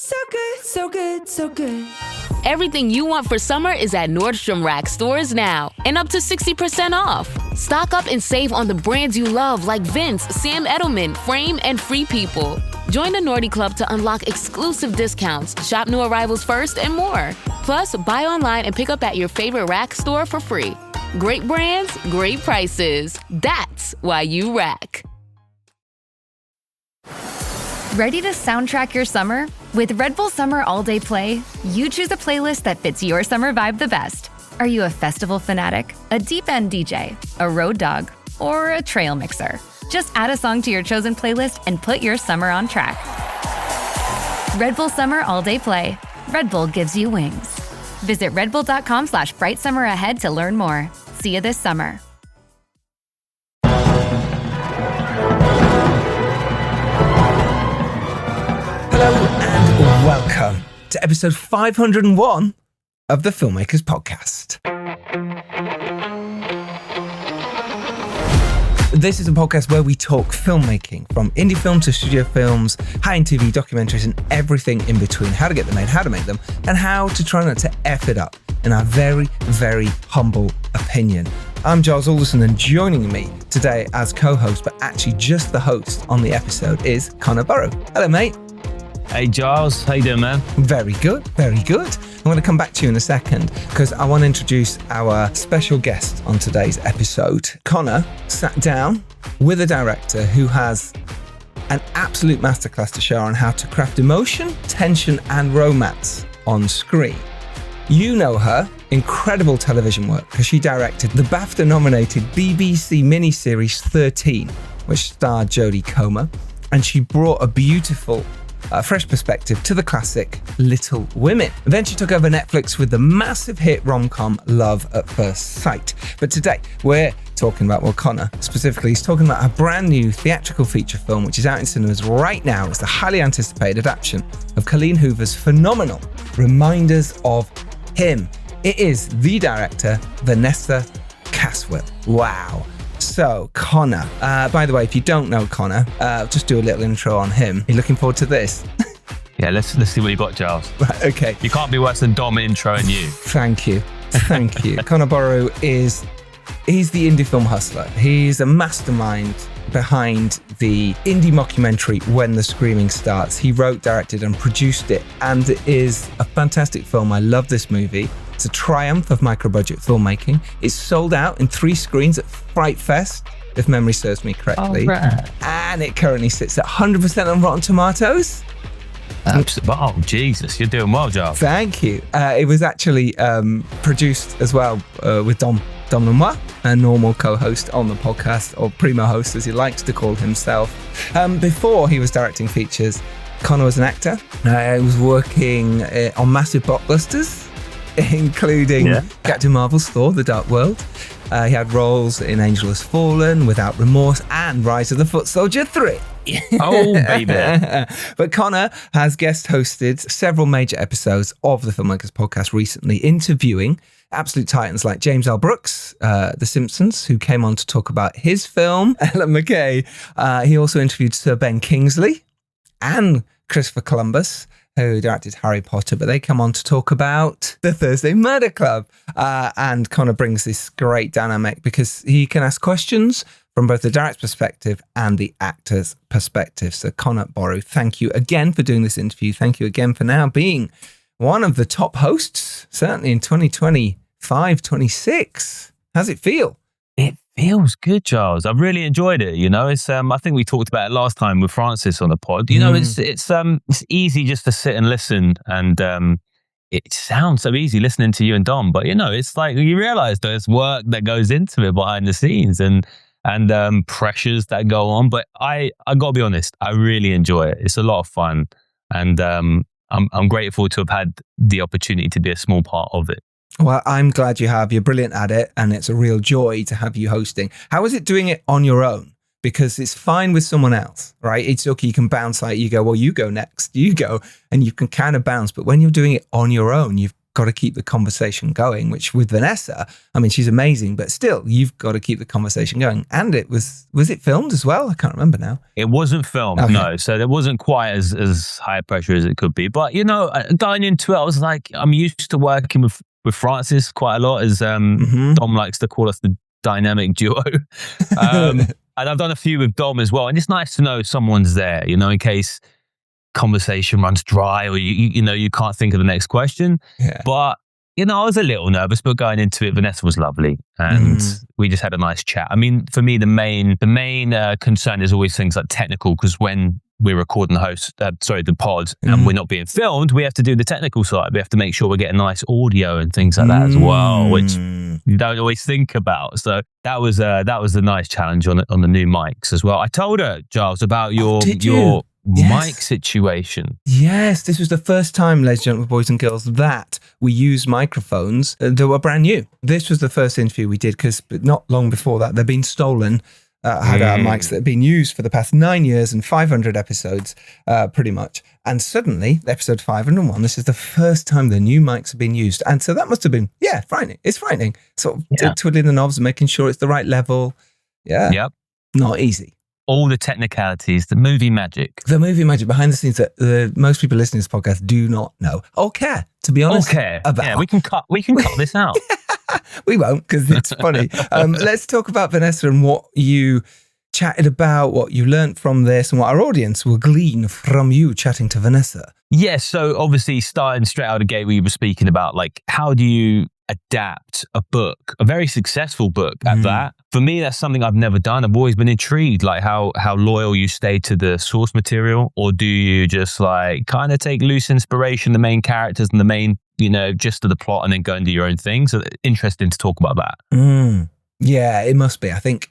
So good, so good, so good. Everything you want for summer is at Nordstrom Rack stores now, and up to 60% off. Stock up and save on the brands you love like Vince, Sam Edelman, Frame, and Free People. Join the Nordy Club to unlock exclusive discounts, shop new arrivals first, and more. Plus, buy online and pick up at your favorite Rack store for free. Great brands, great prices. That's why you Rack. Ready to soundtrack your summer? With Red Bull Summer All Day Play, you choose a playlist that fits your summer vibe the best. Are you a festival fanatic, a deep end DJ, a road dog, or a trail mixer? Just add a song to your chosen playlist and put your summer on track. Red Bull Summer All Day Play. Red Bull gives you wings. Visit redbull.com/brightsummer ahead to learn more. See you this summer. Hello and welcome to episode 501 of the Filmmakers Podcast. This is a podcast where we talk filmmaking, from indie film to studio films, high-end TV, documentaries, and everything in between. How to get them made, how to make them, and how to try not to F it up, in our very, very humble opinion. I'm Giles Alderson, and joining me today as co-host, but actually just the host on the episode, is Connor Burrow. Hello, mate. Hey Giles, how you doing, man? Very good, very good. I'm going to come back to you in a second because I want to introduce our special guest on today's episode. Connor sat down with a director who has an absolute masterclass to share on how to craft emotion, tension, and romance on screen. You know her incredible television work because she directed the BAFTA-nominated BBC miniseries 13, which starred Jodie Comer, and she brought a beautiful fresh perspective to the classic Little Women. Then she took over Netflix with the massive hit rom-com Love at First Sight. But today we're talking about, well, Connor specifically is talking about a brand new theatrical feature film which is out in cinemas right now. It's the highly anticipated adaptation of Colleen Hoover's phenomenal Reminders of Him. It is the director Vanessa Caswill. Wow. So, Connor, by the way, if you don't know Connor, just do a little intro on him. Are you looking forward to this? Yeah, let's see what you got, Giles. Right, okay. You can't be worse than Dom introing you. Thank you. Thank you. Connor Burrow he's the indie film hustler. He's a mastermind behind the indie mockumentary When the Screaming Starts. He wrote, directed, and produced it, and it is a fantastic film. I love this movie. It's a triumph of micro-budget filmmaking. It's sold out in 3 screens at Fright Fest, if memory serves me correctly. Oh, right. And it currently sits at 100% on Rotten Tomatoes. Oh, Jesus, you're doing well, Giles. Thank you. It was actually produced as well with Dom Lenoir, a normal co-host on the podcast, or primo host as he likes to call himself. Before he was directing features, Connor was an actor. He was working on massive blockbusters, including Captain Marvel's Thor: The Dark World. He had roles in Angel Has Fallen, Without Remorse, and Rise of the Foot Soldier 3. Oh, baby. But Connor has guest hosted several major episodes of the Filmmakers Podcast recently, interviewing absolute titans like James L. Brooks, The Simpsons, who came on to talk about his film, Ellen McKay. He also interviewed Sir Ben Kingsley and Christopher Columbus, who directed Harry Potter, but they come on to talk about the Thursday Murder Club. And Connor brings this great dynamic because he can ask questions from both the director's perspective and the actor's perspective. So Connor Burrow, thank you again for doing this interview. Thank you again for now being one of the top hosts, certainly in 2025, 26. How's it feel? It feels good, Giles. I've really enjoyed it. You know, it's I think we talked about it last time with Francis on the pod. You know, it's easy just to sit and listen, and it sounds so easy listening to you and Dom, but you know, it's like you realize there's work that goes into it behind the scenes and pressures that go on. But I gotta be honest, I really enjoy it. It's a lot of fun, and I'm grateful to have had the opportunity to be a small part of it. Well, I'm glad you have. You're brilliant at it, and it's a real joy to have you hosting. How is it doing it on your own? Because it's fine with someone else, right? It's okay, you can bounce, like you go, well, you go next, you go, and you can kind of bounce. But when you're doing it on your own, you've got to keep the conversation going, which with Vanessa, I mean, she's amazing, but still, you've got to keep the conversation going. And it was it filmed as well? I can't remember now. It wasn't filmed, Okay. no. So there wasn't quite as high pressure as it could be. But, going into it, I was like, I'm used to working with Francis quite a lot, as Dom likes to call us the dynamic duo. And I've done a few with Dom as well. And it's nice to know someone's there, in case conversation runs dry or you can't think of the next question. Yeah. But I was a little nervous, but going into it, Vanessa was lovely, and we just had a nice chat. I mean, for me, the main concern is always things like technical, because when we're recording the pod, and we're not being filmed, we have to do the technical side. We have to make sure we're getting nice audio and things like that as well, which you don't always think about. So that was a nice challenge on the new mics as well. I told her, Giles, about your mic situation. Yes, this was the first time, ladies and gentlemen, boys and girls, that we used microphones that were brand new. This was the first interview we did, because not long before that, they'd been stolen. Had our mics that had been used for the past 9 years and 500 episodes, pretty much. And suddenly, episode 501, this is the first time the new mics have been used. And so that must have been, frightening. It's frightening. Sort of twiddling the knobs and making sure it's the right level. Yeah. Yep. Not easy. All the technicalities, the movie magic. The movie magic behind the scenes that most people listening to this podcast do not know or care, to be honest. About. Yeah, we can cut this out. We won't, because it's funny. Let's talk about Vanessa and what you chatted about, what you learned from this, and what our audience will glean from you chatting to Vanessa. Yeah, so obviously starting straight out of the gate, we were speaking about, like, how do you adapt a book, a very successful book at that? For me, that's something I've never done. I've always been intrigued, like how loyal you stay to the source material, or do you just like kind of take loose inspiration, the main characters and the main, gist of the plot, and then go and do your own thing? So interesting to talk about that. Yeah, it must be. I think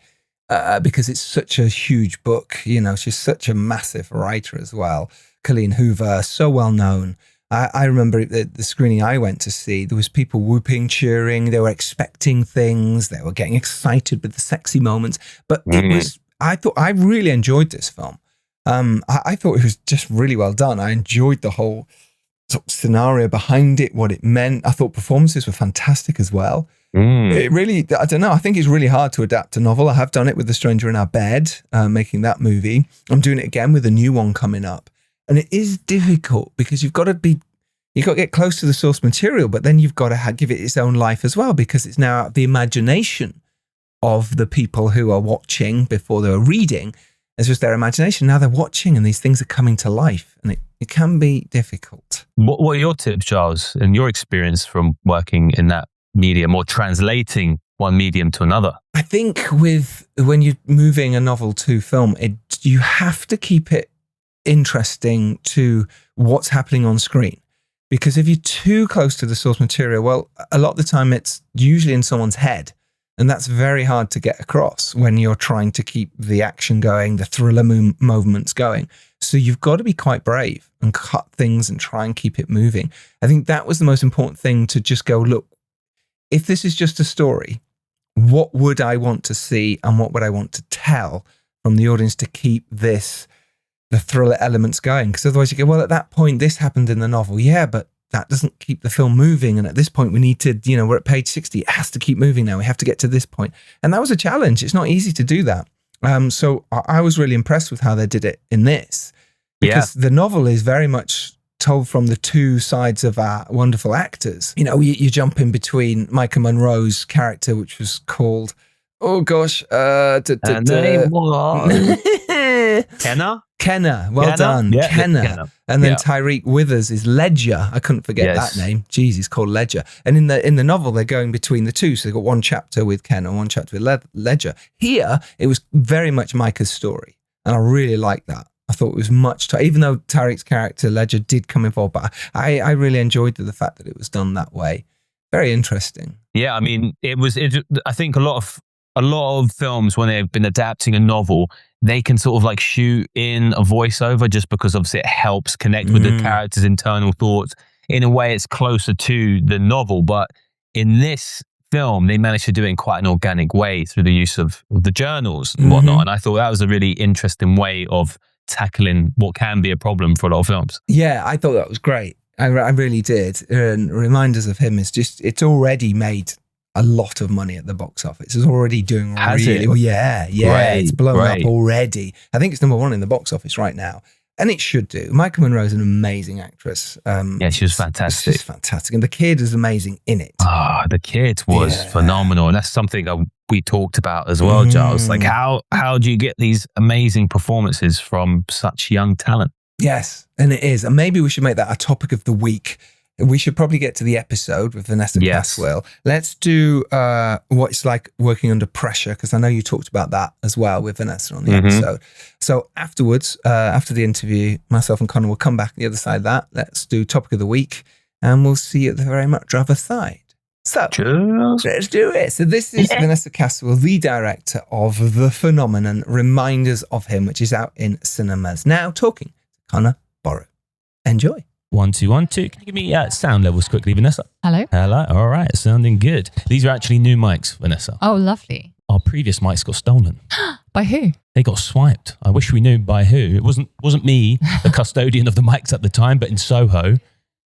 because it's such a huge book, she's such a massive writer as well. Colleen Hoover, so well known. I remember the screening I went to see, there was people whooping, cheering, they were expecting things, they were getting excited with the sexy moments. But I really enjoyed this film. I thought it was just really well done. I enjoyed the whole sort of scenario behind it, what it meant. I thought performances were fantastic as well. It really, I don't know, I think it's really hard to adapt a novel. I have done it with The Stranger in Our Bed, making that movie. I'm doing it again with a new one coming up. And it is difficult because you've got to get close to the source material, but then you've got to give it its own life as well, because it's now the imagination of the people who are watching before they were reading. It's just their imagination. Now they're watching and these things are coming to life, and it can be difficult. What are your tips, Charles, and your experience from working in that medium or translating one medium to another? I think when you're moving a novel to film, you have to keep it interesting to what's happening on screen, because if you're too close to the source material, well, a lot of the time it's usually in someone's head, and that's very hard to get across when you're trying to keep the action going, the thriller movements going. So you've got to be quite brave and cut things and try and keep it moving. I think that was the most important thing, to just go, look, if this is just a story, what would I want to see and what would I want to tell from the audience to keep the thriller elements going? Because otherwise you go, well, at that point, this happened in the novel. Yeah, but that doesn't keep the film moving. And at this point, we need to, we're at page 60. It has to keep moving now. We have to get to this point. And that was a challenge. It's not easy to do that. So I was really impressed with how they did it in this. Because the novel is very much told from the two sides of our wonderful actors. You jump in between Micah Monroe's character, which was called, oh gosh, name was Kenna. Well done. Yeah, Kenna. And then Tyreek Withers is Ledger. I couldn't forget that name. Jeez, he's called Ledger. And in the novel, they're going between the two. So they've got one chapter with Kenna, one chapter with Ledger. Here, it was very much Micah's story. And I really liked that. I thought it was much, even though Tyreek's character, Ledger, did come involved, but I really enjoyed the fact that it was done that way. Very interesting. Yeah, I mean, I think a lot of films, when they've been adapting a novel, they can sort of like shoot in a voiceover just because obviously it helps connect with the character's internal thoughts. In a way, it's closer to the novel. But in this film, they managed to do it in quite an organic way through the use of the journals and whatnot. And I thought that was a really interesting way of tackling what can be a problem for a lot of films. Yeah, I thought that was great. I really did. And Reminders of Him is just, it's already made a lot of money at the box office. It's already doing really well. Yeah. Great, it's blown up already. I think it's number one in the box office right now. And it should do. Michael Monroe is an amazing actress. Yeah, she was fantastic. She's fantastic. And the kid is amazing in it. Oh, the kid was phenomenal. And that's something we talked about as well, Giles. Like how do you get these amazing performances from such young talent? Yes, and it is. And maybe we should make that a topic of the week. We should probably get to the episode with Vanessa Caswill. Let's do what it's like working under pressure, because I know you talked about that as well with Vanessa on the episode. So afterwards, after the interview, myself and Connor will come back on the other side of that. Let's do topic of the week, and we'll see you at the very much other side. So let's do it. So this is Vanessa Caswill, the director of the phenomenon Reminders of Him, which is out in cinemas now. Talking to Connor Borrow. Enjoy. 1, 2, 1, 2. Can you give me sound levels quickly, Vanessa? Hello. All right, sounding good. These are actually new mics, Vanessa. Oh, lovely. Our previous mics got stolen. By who? They got swiped. I wish we knew by who. It wasn't me, the custodian of the mics at the time, but in Soho,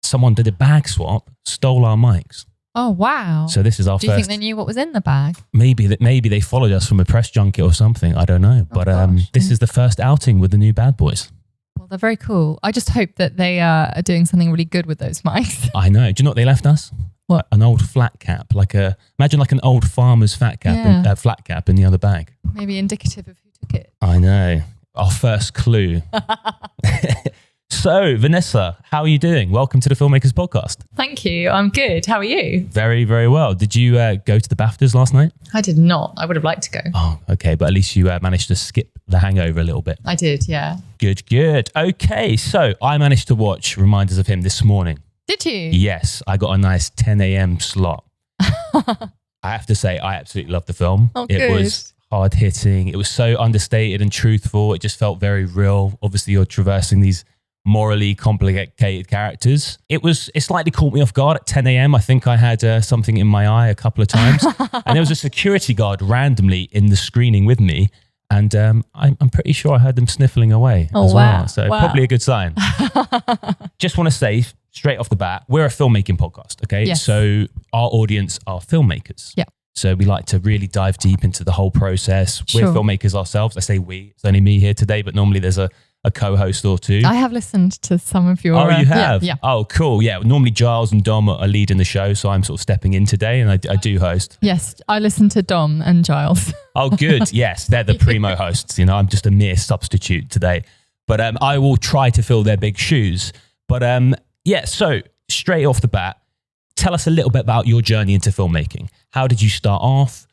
someone did a bag swap, stole our mics. Oh, wow. So this is our first. Do you think they knew what was in the bag? Maybe they followed us from a press junket or something. I don't know. But this is the first outing with the new bad boys. Well, they're very cool. I just hope that they are doing something really good with those mics. I know. Do you know what they left us? What? An old flat cap, imagine like an old farmer's flat cap, flat cap in the other bag. Maybe indicative of who took it. I know. Our first clue. So, Vanessa, how are you doing? Welcome to the Filmmakers Podcast. Thank you. I'm good. How are you? Very, very well. Did you go to the BAFTAs last night? I did not. I would have liked to go. Oh, okay. But at least you managed to skip the hangover a little bit. I did, yeah. Good. Okay, so I managed to watch Reminders of Him this morning. Did you? Yes, I got a nice 10 a.m. slot. I have to say, I absolutely loved the film. Oh, it was hard hitting. It was so understated and truthful. It just felt very real. Obviously, you're traversing these morally complicated characters. It slightly caught me off guard at 10 a.m. I think I had something in my eye a couple of times. And there was a security guard randomly in the screening with me. And I'm pretty sure I heard them sniffling away as well. So probably a good sign. Just want to say straight off the bat, we're a filmmaking podcast, okay? Yes. So our audience are filmmakers. Yeah. So we like to really dive deep into the whole process. Sure. We're filmmakers ourselves. I say we. It's only me here today, but normally there's a co-host or two. I have listened to some of your... Oh, you have? Yeah. Oh, cool. Yeah. Normally Giles and Dom are leading the show, so I'm sort of stepping in today, and I do host. Yes, I listened to Dom and Giles. Oh, good. Yes, they're the primo hosts. You know, I'm just a mere substitute today. But I will try to fill their big shoes. But so straight off the bat, tell us a little bit about your journey into filmmaking. How did you start off?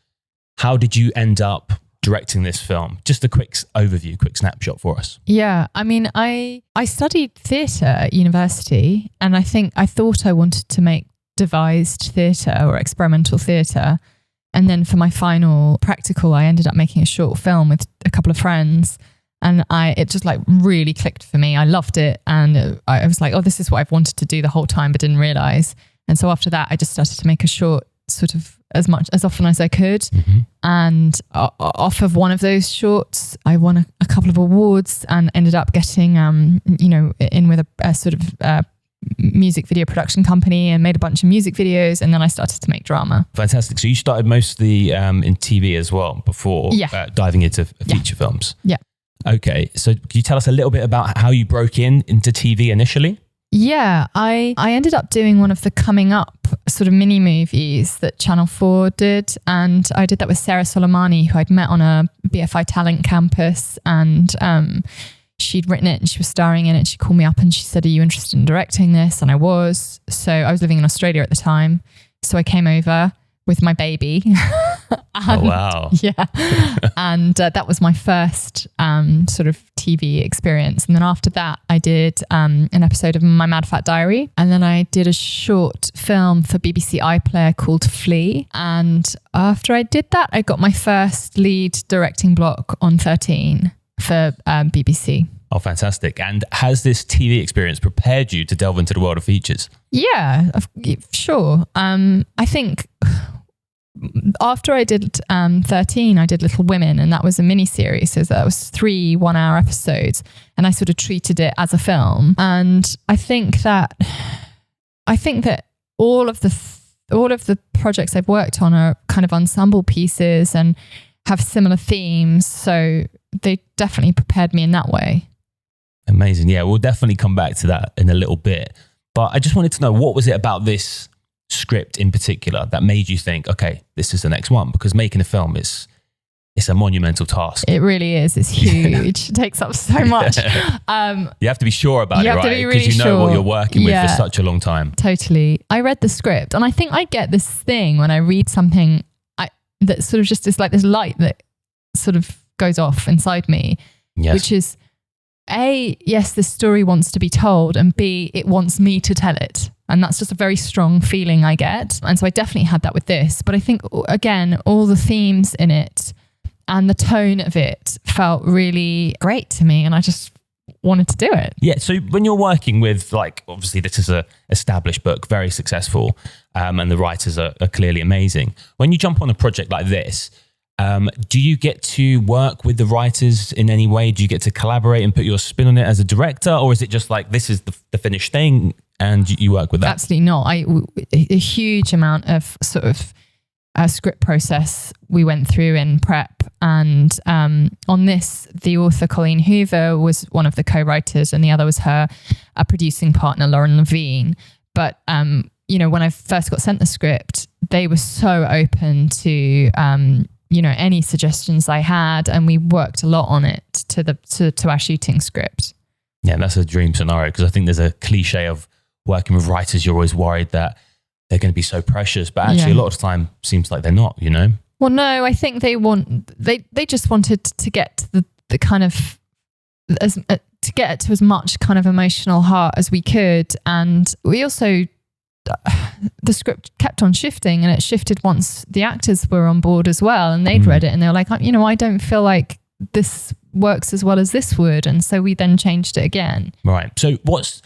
How did you end up directing this film? Just a quick overview, quick snapshot for us. Yeah, I mean, I studied theatre at university, and I thought I wanted to make devised theatre or experimental theatre. And then for my final practical, I ended up making a short film with a couple of friends, and it just like really clicked for me. I loved it, and I was like, oh, this is what I've wanted to do the whole time, but didn't realise. And so after that, I just started to make a short sort of as often as I could. Mm-hmm. And off of one of those shorts, I won a couple of awards and ended up getting, in with a sort of music video production company, and made a bunch of music videos. And then I started to make drama. Fantastic. So you started mostly in TV as well before diving into feature films. Yeah. Okay. So can you tell us a little bit about how you broke into TV initially? Yeah, I ended up doing one of the coming up sort of mini movies that Channel 4 did. And I did that with Sarah Soleimani, who I'd met on a BFI talent campus. And she'd written it and she was starring in it. She called me up and she said, are you interested in directing this? And I was. So I was living in Australia at the time. So I came over with my baby. Oh, wow. Yeah. And that was my first sort of TV experience. And then after that, I did an episode of My Mad Fat Diary. And then I did a short film for BBC iPlayer called Flea. And after I did that, I got my first lead directing block on 13 for BBC. Oh, fantastic. And has this TV experience prepared you to delve into the world of features? Yeah, sure. I think after I did 13, I did Little Women, and that was a miniseries. So that was 3 1-hour episodes, and I sort of treated it as a film. And I think that I think that all of the projects I've worked on are kind of ensemble pieces and have similar themes. So they definitely prepared me in that way. Amazing. Yeah, we'll definitely come back to that in a little bit. But I just wanted to know, what was it about this script in particular that made you think, okay, this is the next one? Because making a film it's a monumental task. It really is. It's huge. It takes up so much. You have to be sure about it, right? You have to be really because you know sure what you're working with for such a long time. Totally. I read the script and I think I get this thing when I read something that sort of just is like this light that sort of goes off inside me, which is A, yes, this story wants to be told, and B, it wants me to tell it. And that's just a very strong feeling I get. And so I definitely had that with this. But I think, again, all the themes in it and the tone of it felt really great to me. And I just wanted to do it. Yeah. So when you're working with, like, obviously this is a established book, very successful, and the writers are clearly amazing. When you jump on a project like this, do you get to work with the writers in any way? Do you get to collaborate and put your spin on it as a director? Or is it just like, this is the finished thing and you work with that? Absolutely not. A huge amount of sort of script process we went through in prep. And on this, the author Colleen Hoover was one of the co-writers and the other was her producing partner, Lauren Levine. But, when I first got sent the script, they were so open to any suggestions I had, and we worked a lot on it to our shooting script. Yeah, that's a dream scenario, because I think there's a cliche of working with writers. You're always worried that they're going to be so precious, but actually a lot of the time seems like they're not, Well, no, I think they just wanted to get to the kind of to get it to as much kind of emotional heart as we could, and we also. The script kept on shifting, and it shifted once the actors were on board as well, and they'd read it and they were like, I don't feel like this works as well as this would, and so we then changed it again. Right. So what's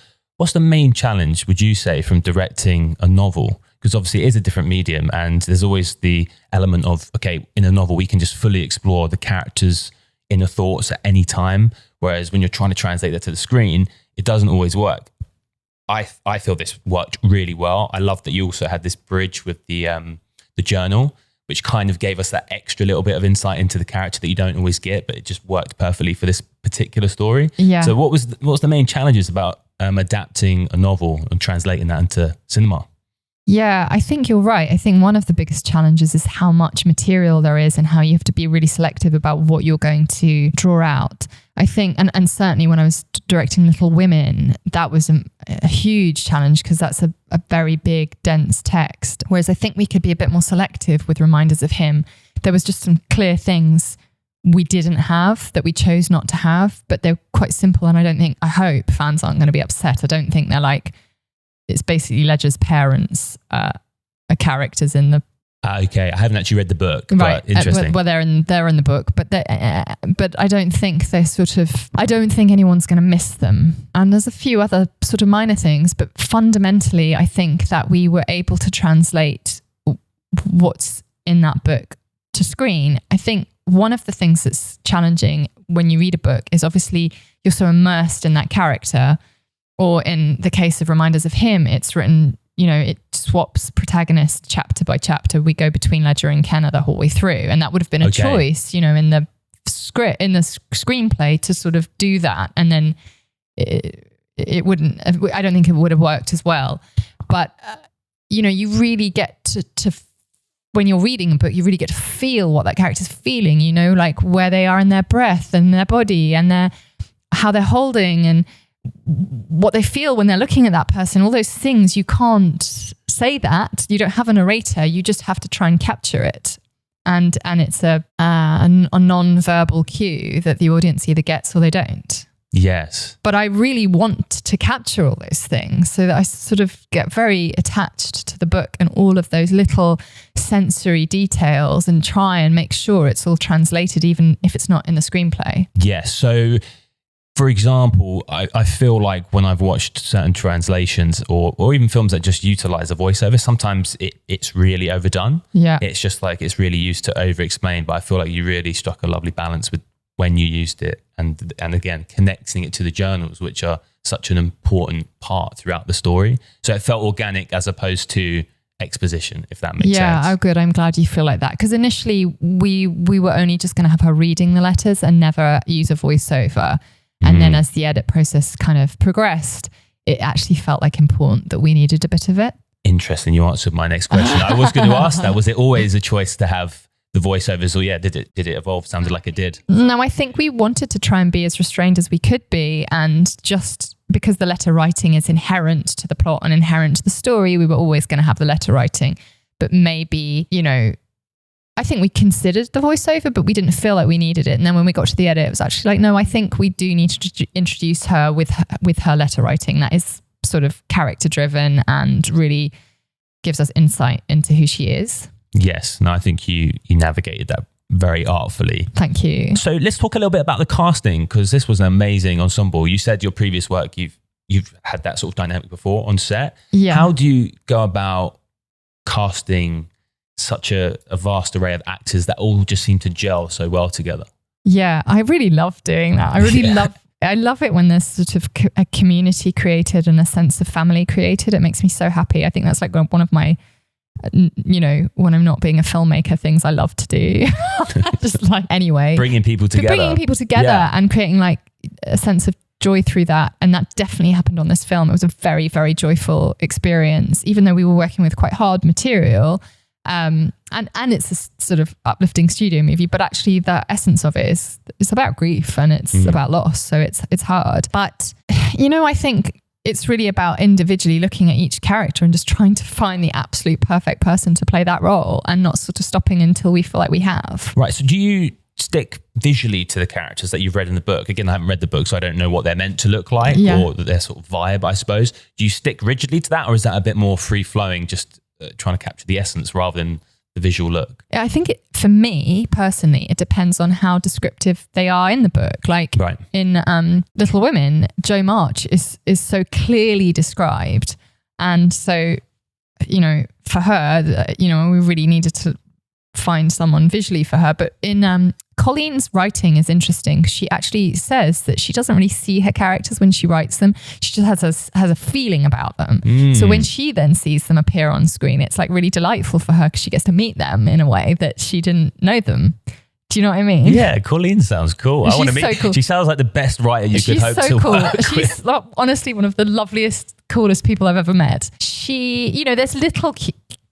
the main challenge, would you say, from directing a novel? Because obviously it is a different medium, and there's always the element of, okay, in a novel we can just fully explore the characters' inner thoughts at any time, whereas when you're trying to translate that to the screen, it doesn't always work. I feel this worked really well. I love that you also had this bridge with the journal, which kind of gave us that extra little bit of insight into the character that you don't always get, but it just worked perfectly for this particular story. Yeah. So what was the main challenges about adapting a novel and translating that into cinema? Yeah, I think you're right. I think one of the biggest challenges is how much material there is and how you have to be really selective about what you're going to draw out. I think, and certainly when I was directing Little Women, that was a huge challenge because that's a very big, dense text. Whereas I think we could be a bit more selective with Reminders of Him. There was just some clear things we didn't have that we chose not to have, but they're quite simple. And I hope fans aren't going to be upset. I don't think they're like, it's basically Ledger's parents are characters in the. Okay, I haven't actually read the book, right? But interesting. Well, they're in the book, but I don't think they're sort of. I don't think anyone's going to miss them. And there's a few other sort of minor things, but fundamentally, I think that we were able to translate what's in that book to screen. I think one of the things that's challenging when you read a book is obviously you're so immersed in that character. Or in the case of Reminders of Him, it's written, it swaps protagonist chapter by chapter. We go between Ledger and Kenna the whole way through. And that would have been a choice, in the script, in the screenplay to sort of do that. And then it wouldn't, I don't think it would have worked as well. But, you really get to, when you're reading a book, you really get to feel what that character's feeling, like where they are in their breath and their body and how they're holding and what they feel when they're looking at that person, all those things. You can't say that. You don't have a narrator. You just have to try and capture it. And it's a non-verbal cue that the audience either gets or they don't. Yes. But I really want to capture all those things so that I sort of get very attached to the book and all of those little sensory details and try and make sure it's all translated, even if it's not in the screenplay. Yes. So, for example, I feel like when I've watched certain translations or even films that just utilize a voiceover, sometimes it's really overdone. Yeah. It's just like it's really used to over-explain, but I feel like you really struck a lovely balance with when you used it and again, connecting it to the journals, which are such an important part throughout the story. So it felt organic as opposed to exposition, if that makes sense. Yeah, oh good. I'm glad you feel like that. Because initially we were only just going to have her reading the letters and never use a voiceover. And then as the edit process kind of progressed, it actually felt like important that we needed a bit of it. Interesting. You answered my next question. I was going to ask that. Was it always a choice to have the voiceovers, or did it evolve? Sounded like it did. No, I think we wanted to try and be as restrained as we could be. And just because the letter writing is inherent to the plot and inherent to the story, we were always going to have the letter writing. But maybe, I think we considered the voiceover, but we didn't feel like we needed it. And then when we got to the edit, it was actually like, no, I think we do need to introduce her with her letter writing. That is sort of character driven and really gives us insight into who she is. Yes. No, I think you navigated that very artfully. Thank you. So let's talk a little bit about the casting, because this was an amazing ensemble. You said your previous work, you've had that sort of dynamic before on set. Yeah. How do you go about casting such a vast array of actors that all just seem to gel so well together? Yeah, I really love doing that. I love it when there's sort of a community created and a sense of family created. It makes me so happy. I think that's like one of my, when I'm not being a filmmaker, things I love to do. Just like, anyway. Bringing people together. And creating like a sense of joy through that. And that definitely happened on this film. It was a very, very joyful experience, even though we were working with quite hard material. And it's a sort of uplifting studio movie, but actually the essence of it is it's about grief and it's about loss. So it's hard. But, I think it's really about individually looking at each character and just trying to find the absolute perfect person to play that role and not sort of stopping until we feel like we have. Right. So do you stick visually to the characters that you've read in the book? Again, I haven't read the book, so I don't know what they're meant to look like or their sort of vibe, I suppose. Do you stick rigidly to that, or is that a bit more free flowing, just trying to capture the essence rather than the visual look? I think for me personally, it depends on how descriptive they are in the book. Like in Little Women, Jo March is so clearly described. And so, for her, we really needed to find someone visually for her. But in Colleen's writing is interesting. She actually says that she doesn't really see her characters when she writes them. She just has a feeling about them. So when she then sees them appear on screen, it's like really delightful for her because she gets to meet them in a way that she didn't know them. Do you know what I mean? Yeah, Colleen sounds cool. I want to meet. So cool. She sounds like the best writer you could hope to work with. She's honestly one of the loveliest, coolest people I've ever met. She, there's little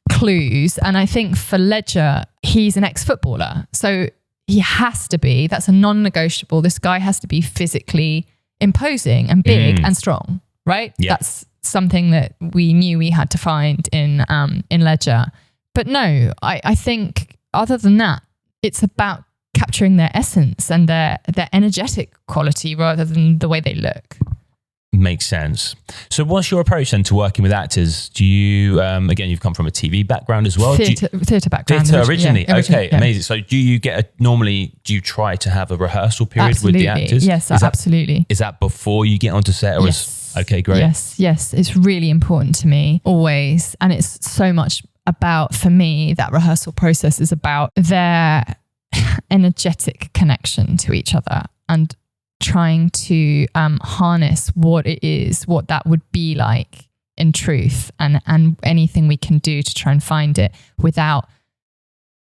clues, and I think for Ledger, he's an ex-footballer, so he has to be. That's a non-negotiable. This guy has to be physically imposing and big and strong, right? Yeah. That's something that we knew we had to find in Ledger. But no, I think other than that, it's about capturing their essence and their energetic quality rather than the way they look. Makes sense. So what's your approach then to working with actors? Do you, again, you've come from a TV background as well. Theatre background. Theatre originally. Yeah, okay, amazing. So do you do you try to have a rehearsal period with the actors? Yes, absolutely. Is that before you get onto set? Or yes. Okay, great. Yes. It's really important to me, always. And it's so much about, for me, that rehearsal process is about their energetic connection to each other and trying to harness what that would be like in truth, and anything we can do to try and find it without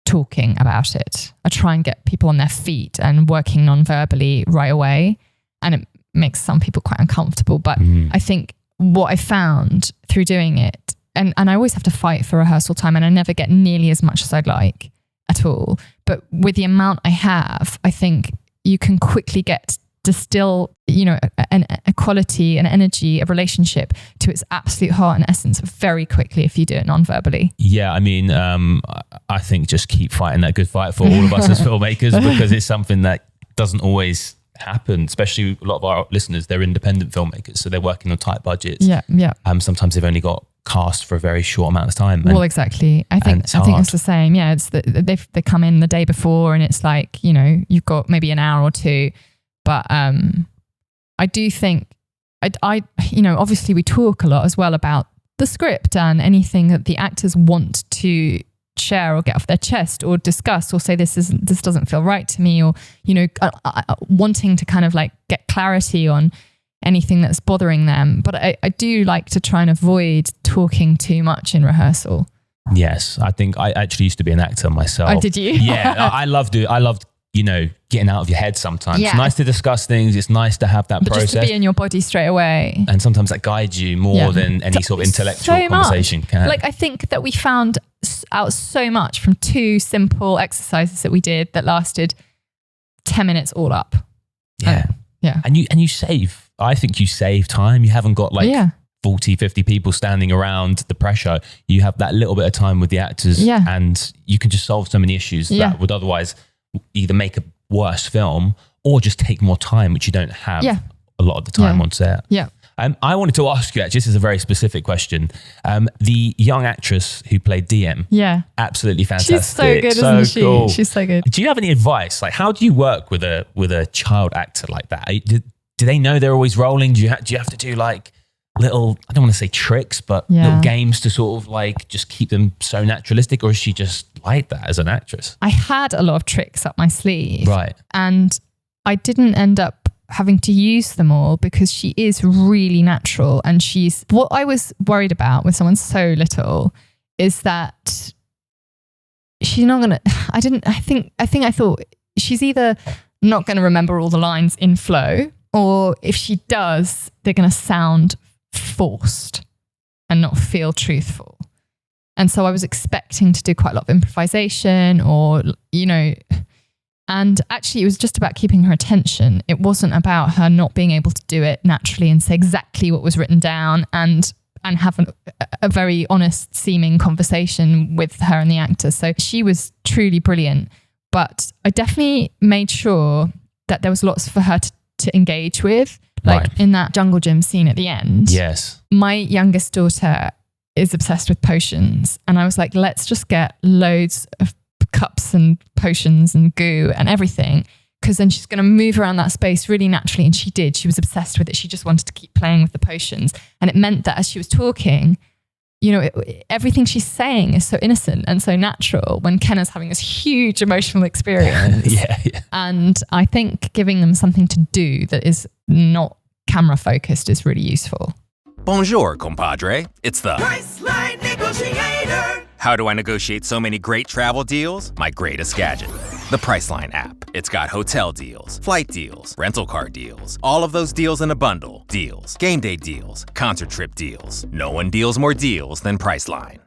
talking about it. I try and get people on their feet and working non-verbally right away, and it makes some people quite uncomfortable, but I think what I found through doing it, and I always have to fight for rehearsal time, and I never get nearly as much as I'd like at all, but with the amount I have, I think you can quickly distill, a quality, an energy, a relationship to its absolute heart and essence very quickly if you do it non-verbally. Yeah, I mean, I think just keep fighting that good fight for all of us as filmmakers, because it's something that doesn't always happen, especially a lot of our listeners, they're independent filmmakers, so they're working on tight budgets. Yeah. Sometimes they've only got cast for a very short amount of time. Well, exactly. I think it's the same. Yeah, it's they come in the day before, and it's like, you've got maybe an hour or two. But I do think, obviously we talk a lot as well about the script and anything that the actors want to share or get off their chest or discuss or say this doesn't feel right to me, or wanting to kind of like get clarity on anything that's bothering them. But I do like to try and avoid talking too much in rehearsal. Yes, I think I actually used to be an actor myself. Oh, did you? Yeah, I loved, getting out of your head sometimes. Yeah. It's nice to discuss things. It's nice to have that But process. just to be in your body straight away. And sometimes that guides you more than any sort of intellectual conversation can. Like, I think that we found out so much from 2 simple exercises that we did that lasted 10 minutes all up. Yeah. Yeah. And you save, I think you save time. You haven't got 40, 50 people standing around the pressure. You have that little bit of time with the actors and you can just solve so many issues that would otherwise either make a worse film or just take more time, which you don't have a lot of the time on set. Yeah. I wanted to ask you, actually, this is a very specific question. The young actress who played DM, absolutely fantastic. She's so good, isn't she? Cool. She's so good. Do you have any advice? Like, how do you work with a child actor like that? Do they know they're always rolling? Do you have to do like little, I don't want to say tricks, but little games to sort of like just keep them so naturalistic, or is she just like that as an actress? I had a lot of tricks up my sleeve. Right. And I didn't end up having to use them all because she is really natural. And what I was worried about with someone so little is that she's not going to, I thought she's either not going to remember all the lines in flow, or if she does, they're going to sound forced and not feel truthful. And so I was expecting to do quite a lot of improvisation and actually it was just about keeping her attention. It wasn't about her not being able to do it naturally and say exactly what was written down and have a very honest seeming conversation with her and the actor. So she was truly brilliant, but I definitely made sure that there was lots for her to engage with. Like in that jungle gym scene at the end. Yes. My youngest daughter is obsessed with potions. And I was like, let's just get loads of cups and potions and goo and everything. Because then she's going to move around that space really naturally. And she did. She was obsessed with it. She just wanted to keep playing with the potions. And it meant that as she was talking, everything she's saying is so innocent and so natural when Kenna's having this huge emotional experience. Yeah. And I think giving them something to do that is not camera focused is really useful. Bonjour, compadre. It's the Priceline Negotiator. How do I negotiate so many great travel deals? My greatest gadget, the Priceline app. It's got hotel deals, flight deals, rental car deals, all of those deals in a bundle. Deals, game day deals, concert trip deals. No one deals more deals than Priceline.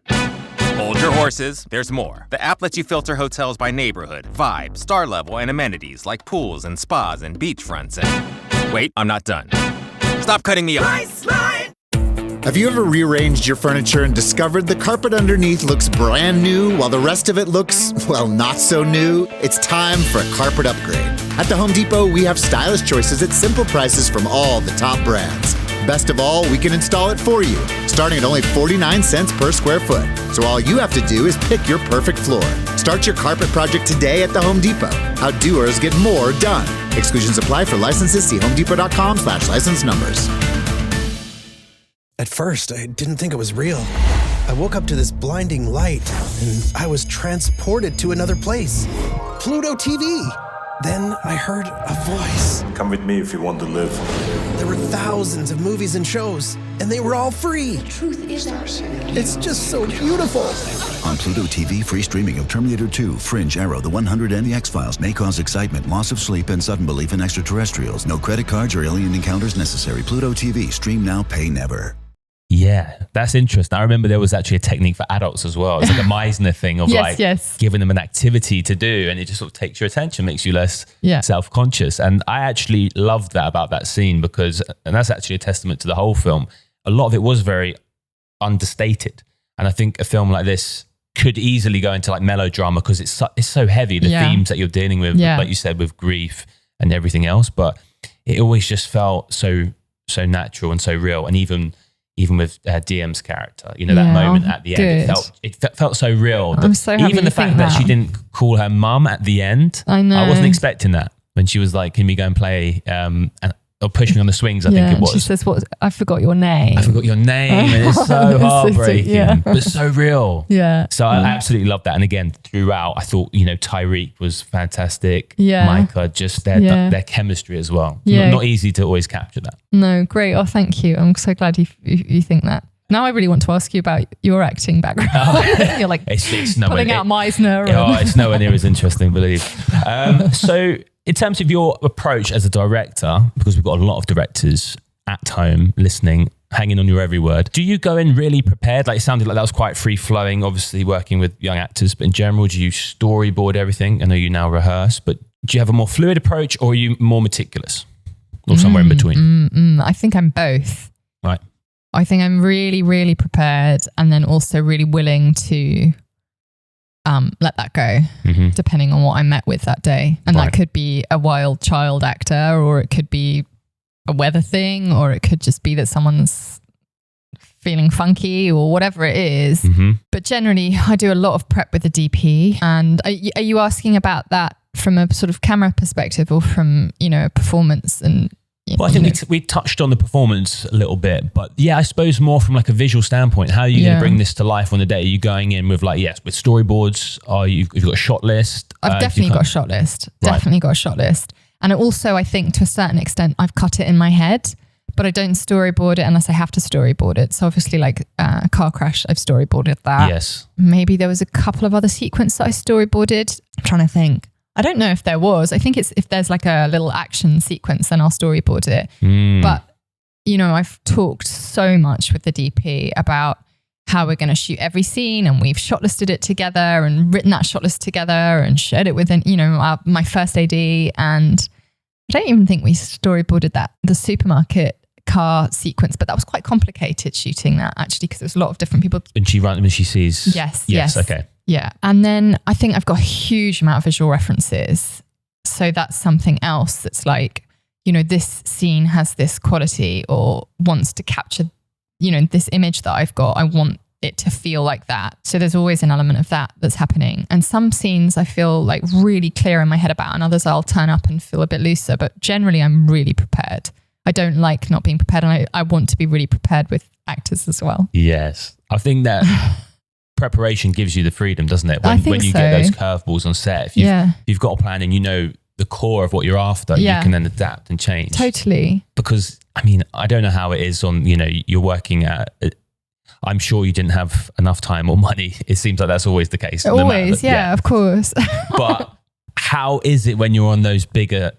Hold your horses, there's more. The app lets you filter hotels by neighborhood, vibe, star level, and amenities like pools and spas and beachfronts and... Wait, I'm not done. Stop cutting me off. Priceline. Have you ever rearranged your furniture and discovered the carpet underneath looks brand new while the rest of it looks, well, not so new? It's time for a carpet upgrade. At the Home Depot, we have stylish choices at simple prices from all the top brands. Best of all, we can install it for you, starting at only 49 cents per square foot. So all you have to do is pick your perfect floor. Start your carpet project today at the Home Depot. How doers get more done. Exclusions apply for licenses. See homedepot.com/license numbers. At first, I didn't think it was real. I woke up to this blinding light, and I was transported to another place. Pluto TV! Then I heard a voice. Come with me if you want to live. There were thousands of movies and shows, and they were all free. The truth is ours. It's just so beautiful. On Pluto TV, free streaming of Terminator 2, Fringe, Arrow, The 100, and The X-Files may cause excitement, loss of sleep, and sudden belief in extraterrestrials. No credit cards or alien encounters necessary. Pluto TV. Stream now, pay never. Yeah, that's interesting. I remember there was actually a technique for adults as well. It's like a Meisner thing of giving them an activity to do, and it just sort of takes your attention, makes you less self-conscious. And I actually loved that about that scene because, and that's actually a testament to the whole film, a lot of it was very understated. And I think a film like this could easily go into like melodrama because it's so heavy, the themes that you're dealing with, like you said, with grief and everything else. But it always just felt so natural and so real. And even with DM's character, that moment at the end, it felt so real. I'm so happy even the fact that she didn't call her mum at the end, I know. I wasn't expecting that when she was like, "Can we go and play?" And or Push Me on the Swings, I think it was. She says, "What? I forgot your name." I forgot your name, and it's so heartbreaking, but so real. Yeah. So I absolutely love that. And again, throughout, I thought, Tyreek was fantastic. Yeah. Micah, just their chemistry as well. Yeah. Not easy to always capture that. No, great. Oh, thank you. I'm so glad you think that. Now I really want to ask you about your acting background. You're like it's pulling out Meisner. It's nowhere near as interesting, believe. So in terms of your approach as a director, because we've got a lot of directors at home listening, hanging on your every word, do you go in really prepared? Like, it sounded like that was quite free flowing, obviously working with young actors, but in general, do you storyboard everything? I know you now rehearse, but do you have a more fluid approach, or are you more meticulous, or somewhere in between? I think I'm both. Right. I think I'm really, really prepared, and then also really willing to let that go, depending on what I met with that day. And that could be a wild child actor, or it could be a weather thing, or it could just be that someone's feeling funky or whatever it is. But generally, I do a lot of prep with the DP. And are you asking about that from a sort of camera perspective, or from, a performance and... Well, I think we touched on the performance a little bit, but I suppose more from like a visual standpoint, how are you going to bring this to life on the day? Are you going in with with storyboards? You've got a shot list? I've definitely got a shot list. Definitely got a shot list. And also, I think to a certain extent, I've cut it in my head, but I don't storyboard it unless I have to storyboard it. So obviously, like Car Crash, I've storyboarded that. Yes. Maybe there was a couple of other sequences that I storyboarded. I'm trying to think. I don't know if there was. I think if there's like a little action sequence, then I'll storyboard it. But, I've talked so much with the DP about how we're going to shoot every scene, and we've shot listed it together and written that shot list together and shared it with, my first AD. And I don't even think we storyboarded the supermarket car sequence, but that was quite complicated shooting that, actually, because there's a lot of different people. When she sees... Yes. Okay. Yeah. And then I think I've got a huge amount of visual references. So that's something else that's like, this scene has this quality, or wants to capture, this image that I've got. I want it to feel like that. So there's always an element of that's happening. And some scenes I feel like really clear in my head about, and others I'll turn up and feel a bit looser. But generally I'm really prepared. I don't like not being prepared. And I want to be really prepared with actors as well. Yes. I think that... preparation gives you the freedom, doesn't it? When you get those curveballs on set, if you've got a plan and the core of what you're after, you can then adapt and change. Totally. Because I don't know how it is on, you're working at, I'm sure you didn't have enough time or money. It seems like that's always the case. Always, of course. But how is it when you're on those bigger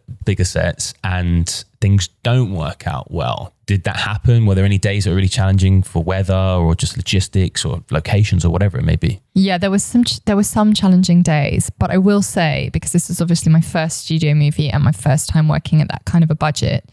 sets and things don't work out well? Did that happen? Were there any days that were really challenging for weather, or just logistics, or locations, or whatever it may be? Yeah, there was some challenging days, but I will say, because this was obviously my first studio movie and my first time working at that kind of a budget,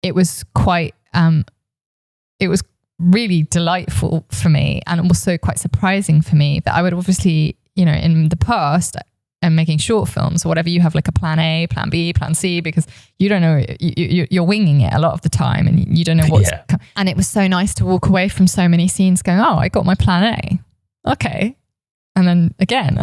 it was quite, it was really delightful for me, and also quite surprising for me that I would obviously, in the past, and making short films or whatever, you have like a plan A, plan B, plan C, because you don't know, you're winging it a lot of the time, and you don't know what's... And it was so nice to walk away from so many scenes going, oh, I got my plan A. Okay. And then again,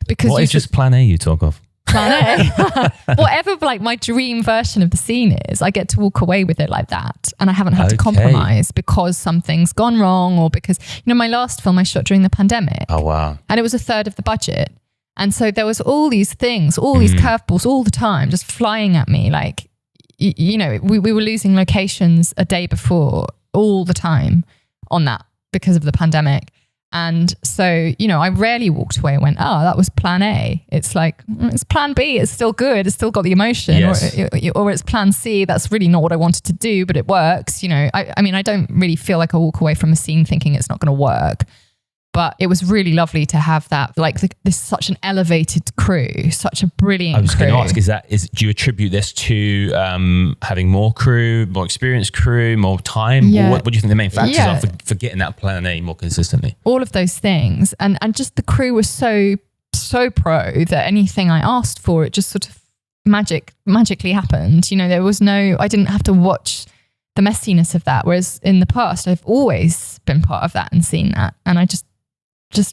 because... What is just plan A you talk of? Plan A. Whatever like my dream version of the scene is, I get to walk away with it like that. And I haven't had to compromise because something's gone wrong, or because, my last film I shot during the pandemic. Oh, wow. And it was a third of the budget. And so there was all these things, all these curveballs all the time, just flying at me. Like, we were losing locations a day before all the time on that because of the pandemic. And so, I rarely walked away and went, oh, that was plan A. It's like, it's plan B. It's still good. It's still got the emotion. Yes. Or it's plan C. That's really not what I wanted to do, but it works. I don't really feel like I walk away from a scene thinking it's not going to work. But it was really lovely to have that, this such an elevated crew, such a brilliant crew. I was going to ask, do you attribute this to having more crew, more experienced crew, more time? Yeah. Or what do you think the main factors are for getting that plan A more consistently? All of those things. And just the crew was so pro that anything I asked for, it just sort of magically happened. There was I didn't have to watch the messiness of that. Whereas in the past, I've always been part of that and seen that. And I just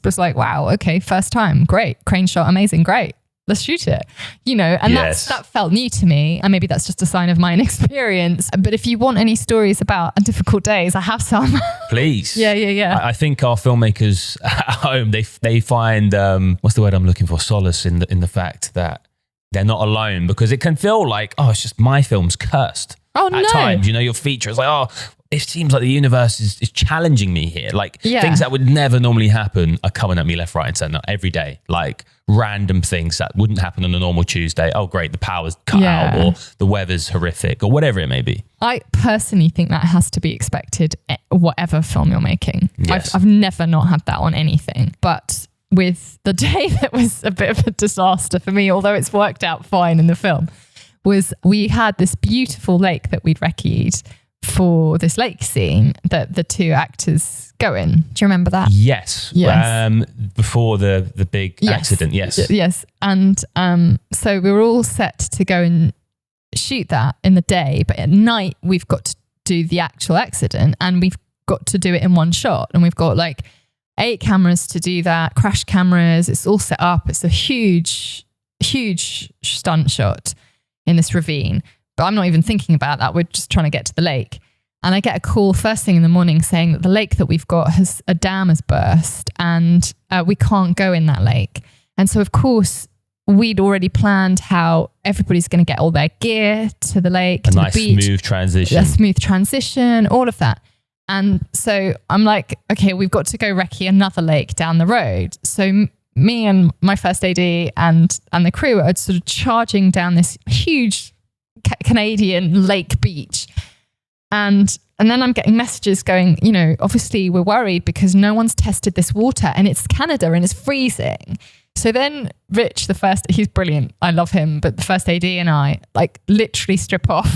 was like, wow, okay, first time, great. Crane shot, amazing, great. let's shoot it, and that felt new to me. And maybe that's just a sign of my inexperience. But if you want any stories about difficult days, I have some. Please. Yeah. I think our filmmakers at home, they find, what's the word I'm looking for? Solace in the fact that they're not alone, because it can feel like, it's just my film's cursed. Oh, no. At times, your feature is like, it seems like the universe is challenging me here. Like things that would never normally happen are coming at me left, right and center every day. Like random things that wouldn't happen on a normal Tuesday. Oh, great. The power's cut out, or the weather's horrific, or whatever it may be. I personally think that has to be expected, whatever film you're making. Yes. I've never not had that on anything. But with the day that was a bit of a disaster for me, although it's worked out fine in the film, was we had this beautiful lake that we'd recce'd for this lake scene that the two actors go in. Do you remember that? Yes. Before the big accident. Yes. And so we were all set to go and shoot that in the day, but at night we've got to do the actual accident, and we've got to do it in one shot, and we've got like 8 cameras to do that, crash cameras. It's all set up. It's a huge stunt shot in this ravine. But I'm not even thinking about that. We're just trying to get to the lake. And I get a call first thing in the morning saying that the lake that we've got a dam has burst, and we can't go in that lake. And so, of course, we'd already planned how everybody's going to get all their gear to the lake, a to nice the beach. smooth transition, all of that. And so I'm like, okay, we've got to go recce another lake down the road. So me and my first AD and the crew are sort of charging down this huge Canadian lake beach. And then I'm getting messages going, obviously we're worried because no one's tested this water and it's Canada and it's freezing. So then Rich, he's brilliant. I love him. But the first AD and I like literally strip off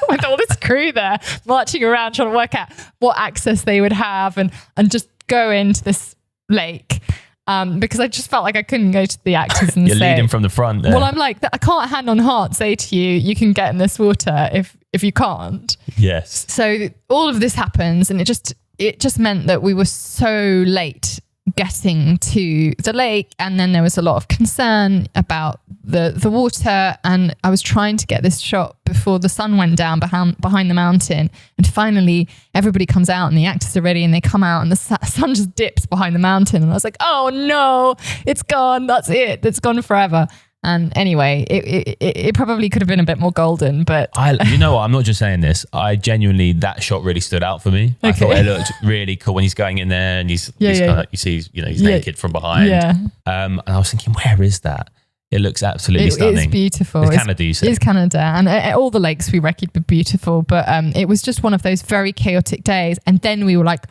with all this crew there marching around trying to work out what access they would have and just go into this lake. Because I just felt like I couldn't go to the actors and You're say, leading from the front there. Well, I'm like, I can't hand on heart say to you, you can get in this water if you can't. Yes. So all of this happens, and it just meant that we were so late getting to the lake, and then there was a lot of concern about the water, and I was trying to get this shot before the sun went down behind the mountain, and finally everybody comes out and the actors are ready and they come out and the sun just dips behind the mountain, and I was like, oh no, it's gone, that's it's gone forever. And anyway, it probably could have been a bit more golden, but you know what? I'm not just saying this. I genuinely, that shot really stood out for me. Okay. I thought it looked really cool when he's going in there and he's kind of, you see, he's naked from behind. Yeah. And I was thinking, where is that? It looks absolutely stunning. It's beautiful. It's Canada, you said. It's Canada, and all the lakes we recce'd were beautiful. But it was just one of those very chaotic days. And then we were like,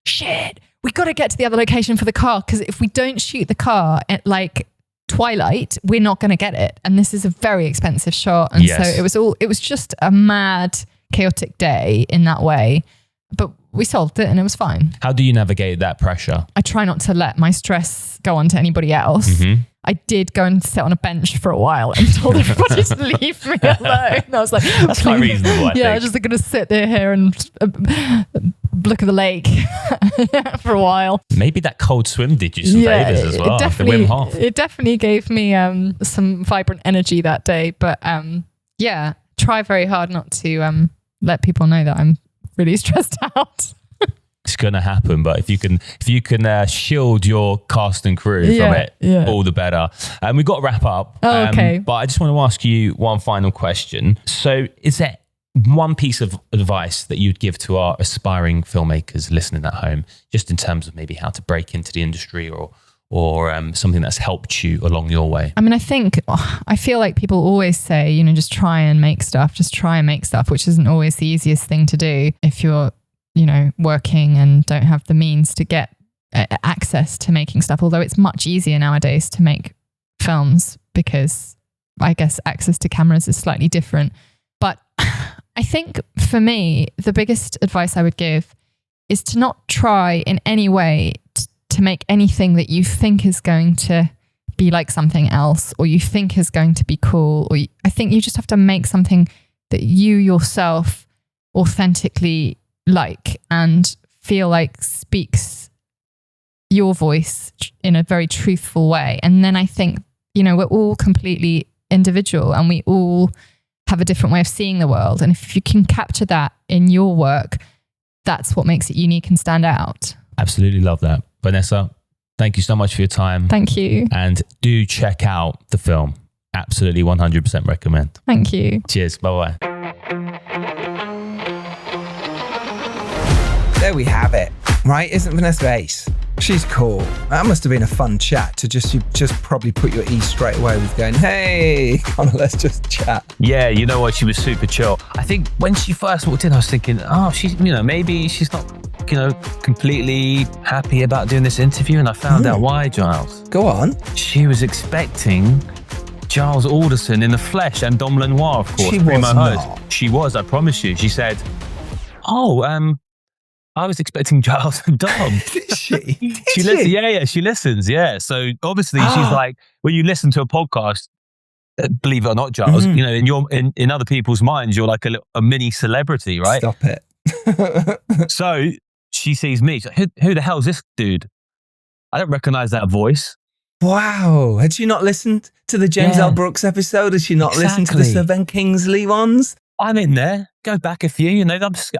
shit, we got to get to the other location for the car, because if we don't shoot the car at like twilight, we're not going to get it, and this is a very expensive shot, and so it was just a mad chaotic day in that way, but we solved it and it was fine. How do you navigate that pressure? I try not to let my stress go on to anybody else. Mm-hmm. I did go and sit on a bench for a while and told everybody to leave me alone. I was like, that's quite reasonable, I think. I'm just going to sit there here and look at the lake for a while. Maybe that cold swim did you some favors as well. It definitely gave me some vibrant energy that day. But try very hard not to let people know that I'm really stressed out. It's gonna happen, but if you can shield your cast and crew from it, all the better. And we've got to wrap up. Okay. But I just want to ask you one final question. So, is there one piece of advice that you'd give to our aspiring filmmakers listening at home, just in terms of maybe how to break into the industry, or something that's helped you along your way? I mean, I feel like people always say, just try and make stuff, which isn't always the easiest thing to do if you're working and don't have the means to get access to making stuff, although it's much easier nowadays to make films because I guess access to cameras is slightly different. But I think for me, the biggest advice I would give is to not try in any way to make anything that you think is going to be like something else, or you think is going to be cool. I think you just have to make something that you yourself authentically like and feel like speaks your voice in a very truthful way. And then I think, we're all completely individual and we all have a different way of seeing the world. And if you can capture that in your work, that's what makes it unique and stand out. Absolutely love that. Vanessa, thank you so much for your time. Thank you. And do check out the film. Absolutely 100% recommend. Thank you. Cheers. Bye-bye. There we have it. Right? Isn't Vanessa ace? She's cool. That must have been a fun chat to just probably put your E straight away with going, hey, Connor, let's just chat. Yeah, you know what? She was super chill. I think when she first walked in, I was thinking, oh, she's, maybe she's not, completely happy about doing this interview. And I found out why, Giles. Go on. She was expecting Giles Alderson in the flesh and Dom Lenoir, of course. She was not. She was, I promise you. She said, I was expecting Giles and Dom. Did she? She listens. Yeah. So obviously she's like, when you listen to a podcast, believe it or not, Giles, in other people's minds, you're like a mini celebrity, right? Stop it. So she sees me. She's like, who the hell is this dude? I don't recognize that voice. Wow. Had she not listened to the James L. Brooks episode? Had she not listened to the Sir Ben Kingsley ones? I'm in there. Go back a few.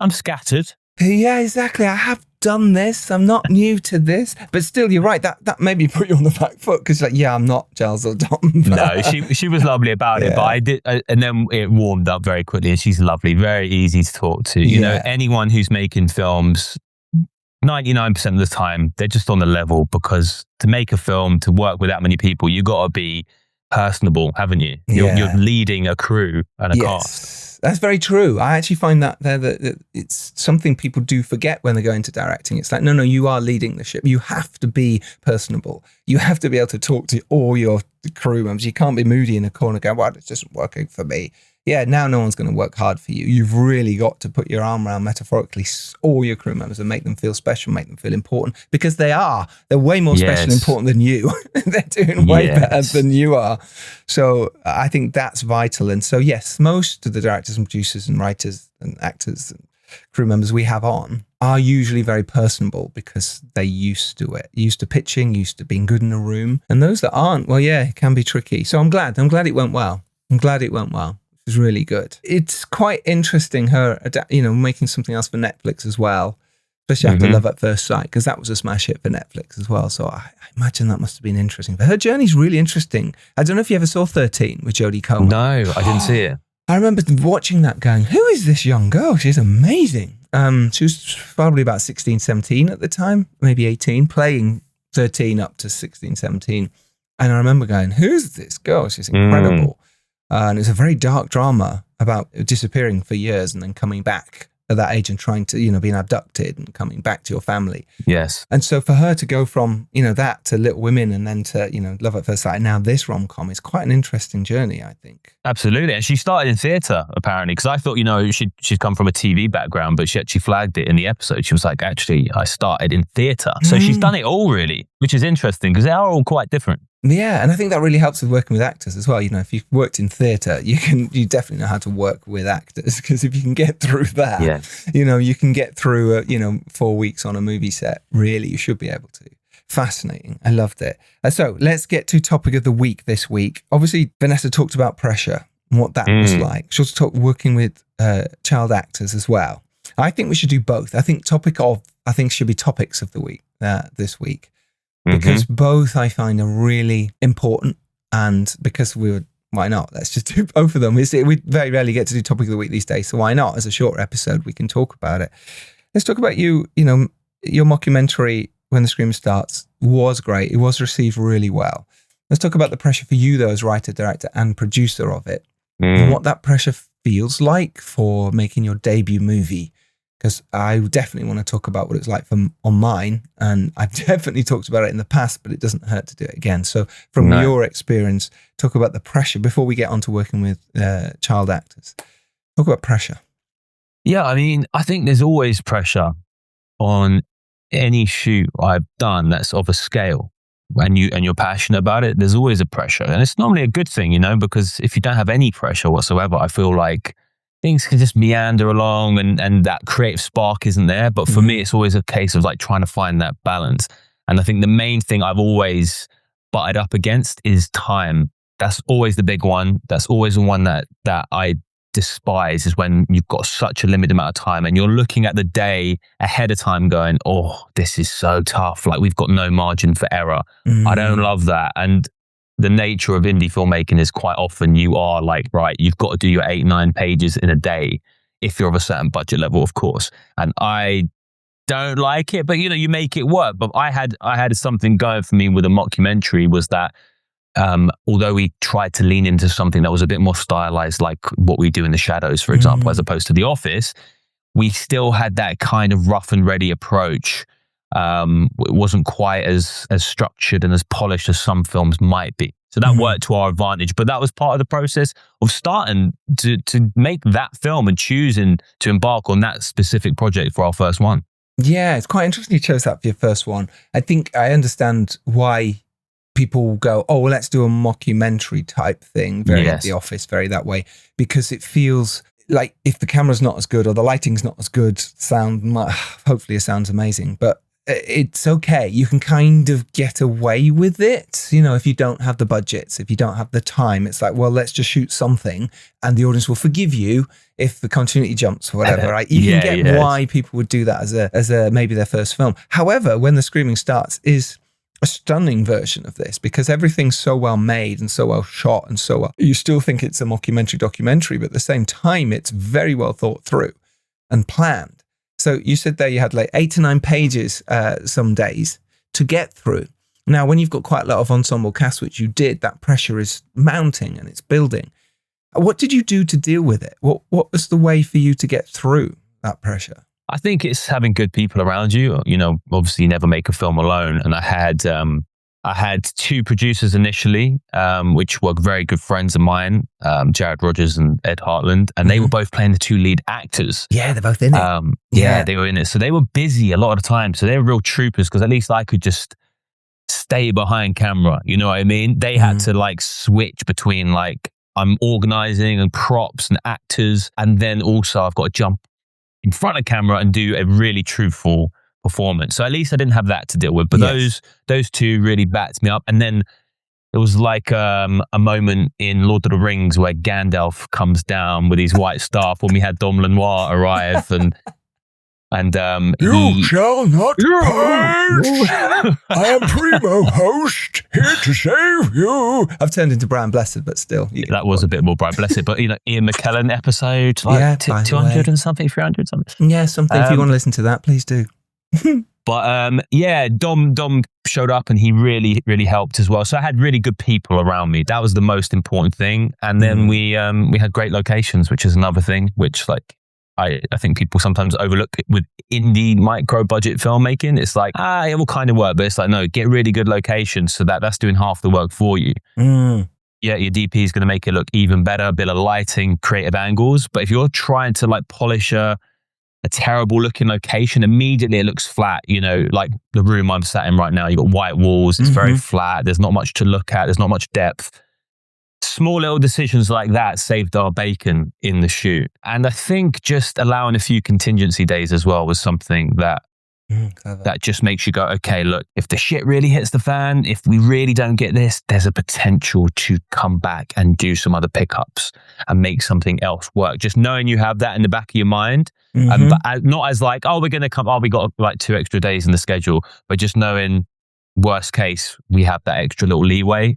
I'm scattered. Yeah, exactly. I have done this. I'm not new to this. But still, you're right. That maybe put you on the back foot because I'm not Giles or Dom. No, she was lovely about it. But I did. And then it warmed up very quickly. And she's lovely, very easy to talk to. You know, anyone who's making films, 99% of the time, they're just on the level because to make a film, to work with that many people, you got to be personable, haven't you? You're leading a crew and a cast. That's very true. I actually find that it's something people do forget when they go into directing. It's like, no, you are leading the ship. You have to be personable. You have to be able to talk to all your crew members. You can't be moody in a corner going, well, it's just working for me. Yeah, now no one's going to work hard for you. You've really got to put your arm around, metaphorically, all your crew members and make them feel special, make them feel important, because they are. They're way more special and important than you. They're doing way better than you are. So I think that's vital. And so, yes, most of the directors and producers and writers and actors and crew members we have on are usually very personable because they're used to it, used to pitching, used to being good in a room. And those that aren't, well, it can be tricky. So I'm glad it went well. Was really good. It's quite interesting her, making something else for Netflix as well, especially after Love at First Sight, because that was a smash hit for Netflix as well. So I imagine that must have been interesting. But her journey's really interesting. I don't know if you ever saw 13 with Jodie Comer. No, I didn't see it. I remember watching that going, who is this young girl? She's amazing. She was probably about 16, 17 at the time, maybe 18, playing 13 up to 16, 17. And I remember going, who's this girl? She's incredible. And it's a very dark drama about disappearing for years and then coming back at that age and trying to, being abducted and coming back to your family. Yes. And so for her to go from, that to Little Women and then to, Love at First Sight and now this rom-com is quite an interesting journey, I think. Absolutely. And she started in theatre, apparently, because I thought, she'd come from a TV background, but she actually flagged it in the episode. She was like, actually, I started in theatre. So she's done it all, really, which is interesting because they are all quite different. Yeah, and I think that really helps with working with actors as well. If you've worked in theatre, you definitely know how to work with actors, because if you can get through that, you can get through 4 weeks on a movie set. Really, you should be able to. Fascinating. I loved it. So let's get to topic of the week this week. Obviously, Vanessa talked about pressure and what that was like. She also talked working with child actors as well. I think we should do both. I think should be topics of the week this week. Because both I find are really important, and because why not? Let's just do both of them. We very rarely get to do topic of the week these days, so why not? As a short episode, we can talk about it. Let's talk about your mockumentary, When the Scream Starts, was great. It was received really well. Let's talk about the pressure for you, though, as writer, director, and producer of it, and what that pressure feels like for making your debut movie. Because I definitely want to talk about what it's like on mine. And I've definitely talked about it in the past, but it doesn't hurt to do it again. So from your experience, talk about the pressure before we get on to working with child actors. Talk about pressure. Yeah, I think there's always pressure on any shoot I've done that's of a scale. And you're passionate about it, there's always a pressure. And it's normally a good thing, because if you don't have any pressure whatsoever, I feel like things can just meander along and that creative spark isn't there. But for me, it's always a case of like trying to find that balance. And I think the main thing I've always butted up against is time. That's always the big one. That's always the one that I despise, is when you've got such a limited amount of time and you're looking at the day ahead of time going, oh, this is so tough. Like, we've got no margin for error. I don't love that. And the nature of indie filmmaking is quite often you are like, right, you've got to do your 8-9 pages in a day if you're of a certain budget level, of course. And I don't like it, but you make it work. But I had something going for me with a mockumentary, was that although we tried to lean into something that was a bit more stylized, like what we do in The Shadows, for example, as opposed to The Office, we still had that kind of rough and ready approach. It wasn't quite as structured and as polished as some films might be. So that worked to our advantage. But that was part of the process of starting to make that film and choosing to embark on that specific project for our first one. Yeah, it's quite interesting you chose that for your first one. I think I understand why people go, oh, well, let's do a mockumentary type thing, very The Office, very that way, because it feels like if the camera's not as good or the lighting's not as good, hopefully it sounds amazing, but it's okay. You can kind of get away with it. If you don't have the budgets, if you don't have the time, it's like, well, let's just shoot something and the audience will forgive you if the continuity jumps or whatever, right? You can get why people would do that as a maybe their first film. However, When the Screaming Starts is a stunning version of this, because everything's so well made and so well shot and so well. You still think it's a documentary, but at the same time, it's very well thought through and planned. So you said there you had like 8 to 9 pages some days to get through. Now, when you've got quite a lot of ensemble cast, which you did, that pressure is mounting and it's building. What did you do to deal with it? What was the way for you to get through that pressure? I think it's having good people around you. Obviously you never make a film alone. And I had 2 producers initially, which were very good friends of mine, Jared Rogers and Ed Hartland, and they were both playing the 2 lead actors. Yeah, they're both in it. Yeah, they were in it. So they were busy a lot of the time. So they were real troopers, because at least I could just stay behind camera. You know what I mean? They had to like switch between like, I'm organizing and props and actors, and then also I've got to jump in front of camera and do a really truthful performance. So at least I didn't have that to deal with. But those 2 really backed me up. And then it was like a moment in Lord of the Rings where Gandalf comes down with his white staff when we had Dom Lenoir arrive, and you shall not perish. I am Primo Host, here to save you. I've turned into Brian Blessed, but still. That was a bit more Brian Blessed, but Ian McKellen episode, like 200 and something, 300 something. Yeah, something. If you want to listen to that, please do. But Dom showed up and he really, really helped as well. So I had really good people around me. That was the most important thing. And then we had great locations, which is another thing, which like I think people sometimes overlook it with indie micro budget filmmaking. It's like, it will kind of work, but it's like, no, get really good locations so that's doing half the work for you. Yeah, your DP is going to make it look even better, a bit of lighting, creative angles. But if you're trying to like polish a terrible looking location, immediately it looks flat. Like the room I'm sat in right now, you've got white walls, it's very flat, there's not much to look at, there's not much depth. Small little decisions like that saved our bacon in the shoot. And I think just allowing a few contingency days as well was something that just makes you go, okay, look, if the shit really hits the fan, if we really don't get this, there's a potential to come back and do some other pickups and make something else work. Just knowing you have that in the back of your mind, but not as like, we got like 2 extra days in the schedule, but just knowing worst case, we have that extra little leeway.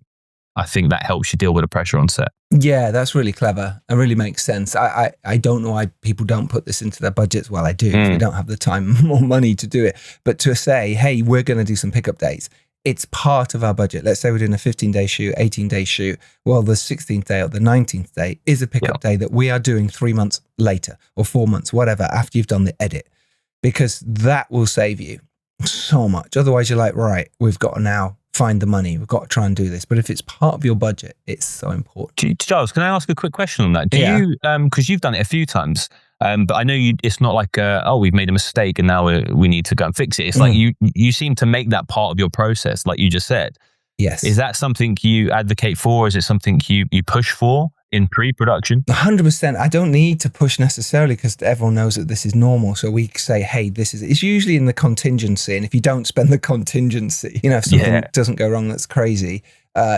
I think that helps you deal with the pressure on set. Yeah, that's really clever. It really makes sense. I don't know why people don't put this into their budgets. Well, I do. They don't have the time or money to do it. But to say, hey, we're going to do some pickup days. It's part of our budget. Let's say we're doing a 15-day shoot, 18-day shoot. Well, the 16th day or the 19th day is a pickup day that we are doing 3 months later or 4 months, whatever, after you've done the edit. Because that will save you so much. Otherwise, you're like, right, we've got to now find the money. We've got to try and do this. But if it's part of your budget, it's so important. Giles, can I ask a quick question on that? Do you, because you've done it a few times, but I know it's not like, we've made a mistake and now we need to go and fix it. It's like you seem to make that part of your process, like you just said. Yes. Is that something you advocate for? Is it something you push for? in pre-production? 100%. I don't need to push necessarily because everyone knows that this is normal. So we say, hey, it's usually in the contingency. And if you don't spend the contingency, if something doesn't go wrong, that's crazy.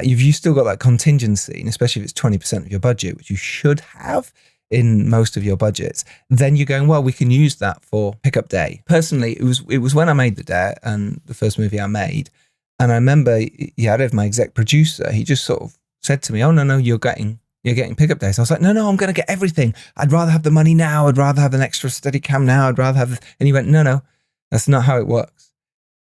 You've still got that contingency, and especially if it's 20% of your budget, which you should have in most of your budgets, then you're going, well, we can use that for pickup day. Personally, it was when I made The Dare and the first movie I made. And I remember, my exec producer, he just sort of said to me, oh, no, you're getting pickup days. I was like, no, I'm going to get everything. I'd rather have the money now. I'd rather have an extra steady cam now. I'd rather have And he went, no, that's not how it works.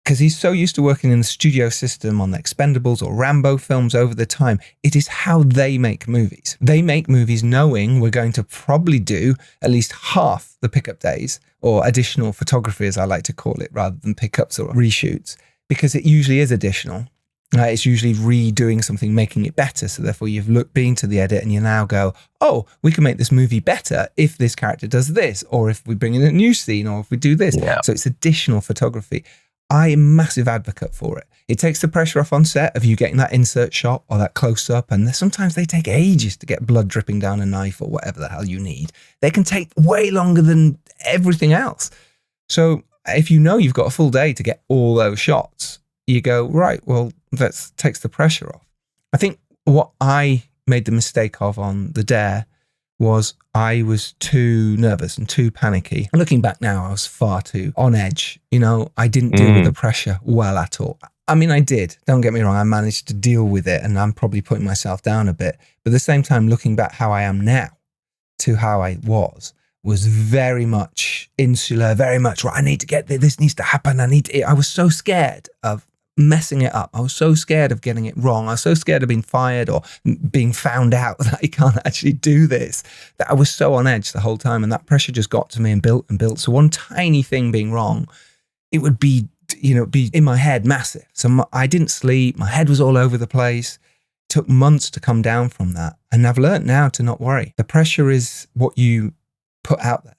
Because he's so used to working in the studio system on the Expendables or Rambo films over the time. It is how they make movies. They make movies knowing we're going to probably do at least half the pickup days, or additional photography, as I like to call it, rather than pickups or reshoots, because it usually is additional. It's usually redoing something, making it better. So therefore you've been to the edit and you now go, oh, we can make this movie better if this character does this, or if we bring in a new scene, or if we do this. Yeah. So it's additional photography. I am a massive advocate for it. It takes the pressure off on set of you getting that insert shot or that close up. And sometimes they take ages to get blood dripping down a knife or whatever the hell you need. They can take way longer than everything else. So if you've got a full day to get all those shots, you go, right, well, that takes the pressure off. I think what I made the mistake of on The Dare was I was too nervous and too panicky. Looking back now, I was far too on edge. I didn't deal with the pressure well at all. I mean, I did. Don't get me wrong. I managed to deal with it, and I'm probably putting myself down a bit. But at the same time, looking back how I am now to how I was very much insular, very much, right, I need to get there. This needs to happen. I was so scared of messing it up. I was so scared of getting it wrong. I was so scared of being fired or being found out that I can't actually do this, that I was so on edge the whole time. And that pressure just got to me and built and built. So one tiny thing being wrong, it would be in my head massive. So I didn't sleep. My head was all over the place. It took months to come down from that. And I've learned now to not worry. The pressure is what you put out there.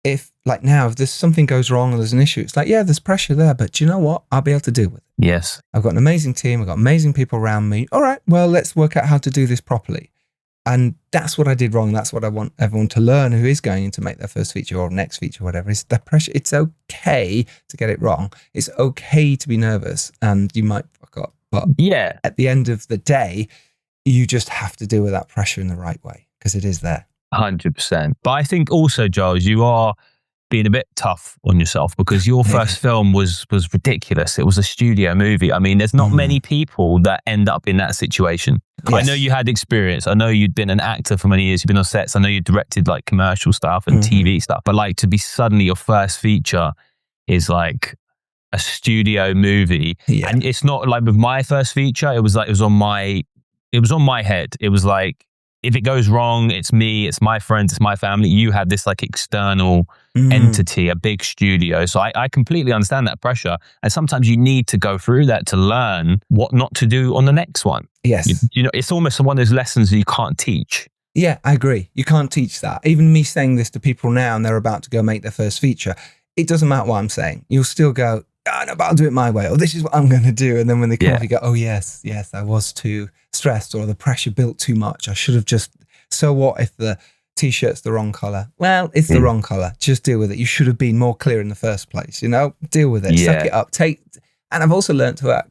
If there's something goes wrong or there's an issue, it's like, yeah, there's pressure there, but do you know what? I'll be able to deal with it. Yes. I've got an amazing team. I've got amazing people around me. All right, well, let's work out how to do this properly. And that's what I did wrong. That's what I want everyone to learn who is going in to make their first feature or next feature, whatever, is the pressure. It's okay to get it wrong. It's okay to be nervous and you might fuck up. But at the end of the day, you just have to deal with that pressure in the right way because it is there. 100%. But I think also, Giles, you are being a bit tough on yourself because your first film was ridiculous. It was a studio movie. I mean, there's not many people that end up in that situation. Yes. I know you had experience. I know you'd been an actor for many years. You've been on sets. I know you directed like commercial stuff and TV stuff. But like to be suddenly your first feature is like a studio movie. Yeah. And it's not like with my first feature, it was on my head. It was like, if it goes wrong, it's me, it's my friends, it's my family. You have this like external entity, a big studio. So I completely understand that pressure. And sometimes you need to go through that to learn what not to do on the next one. Yes. It's almost one of those lessons that you can't teach. Yeah, I agree. You can't teach that. Even me saying this to people now and they're about to go make their first feature, it doesn't matter what I'm saying. You'll still go, oh, no, but I'll do it my way. Or this is what I'm going to do. And then when they come off, you go, oh, yes, I was too stressed or the pressure built too much. I should have just, so what if the t-shirt's the wrong color? Well, it's the wrong color. Just deal with it. You should have been more clear in the first place, deal with it, suck it up, and I've also learned to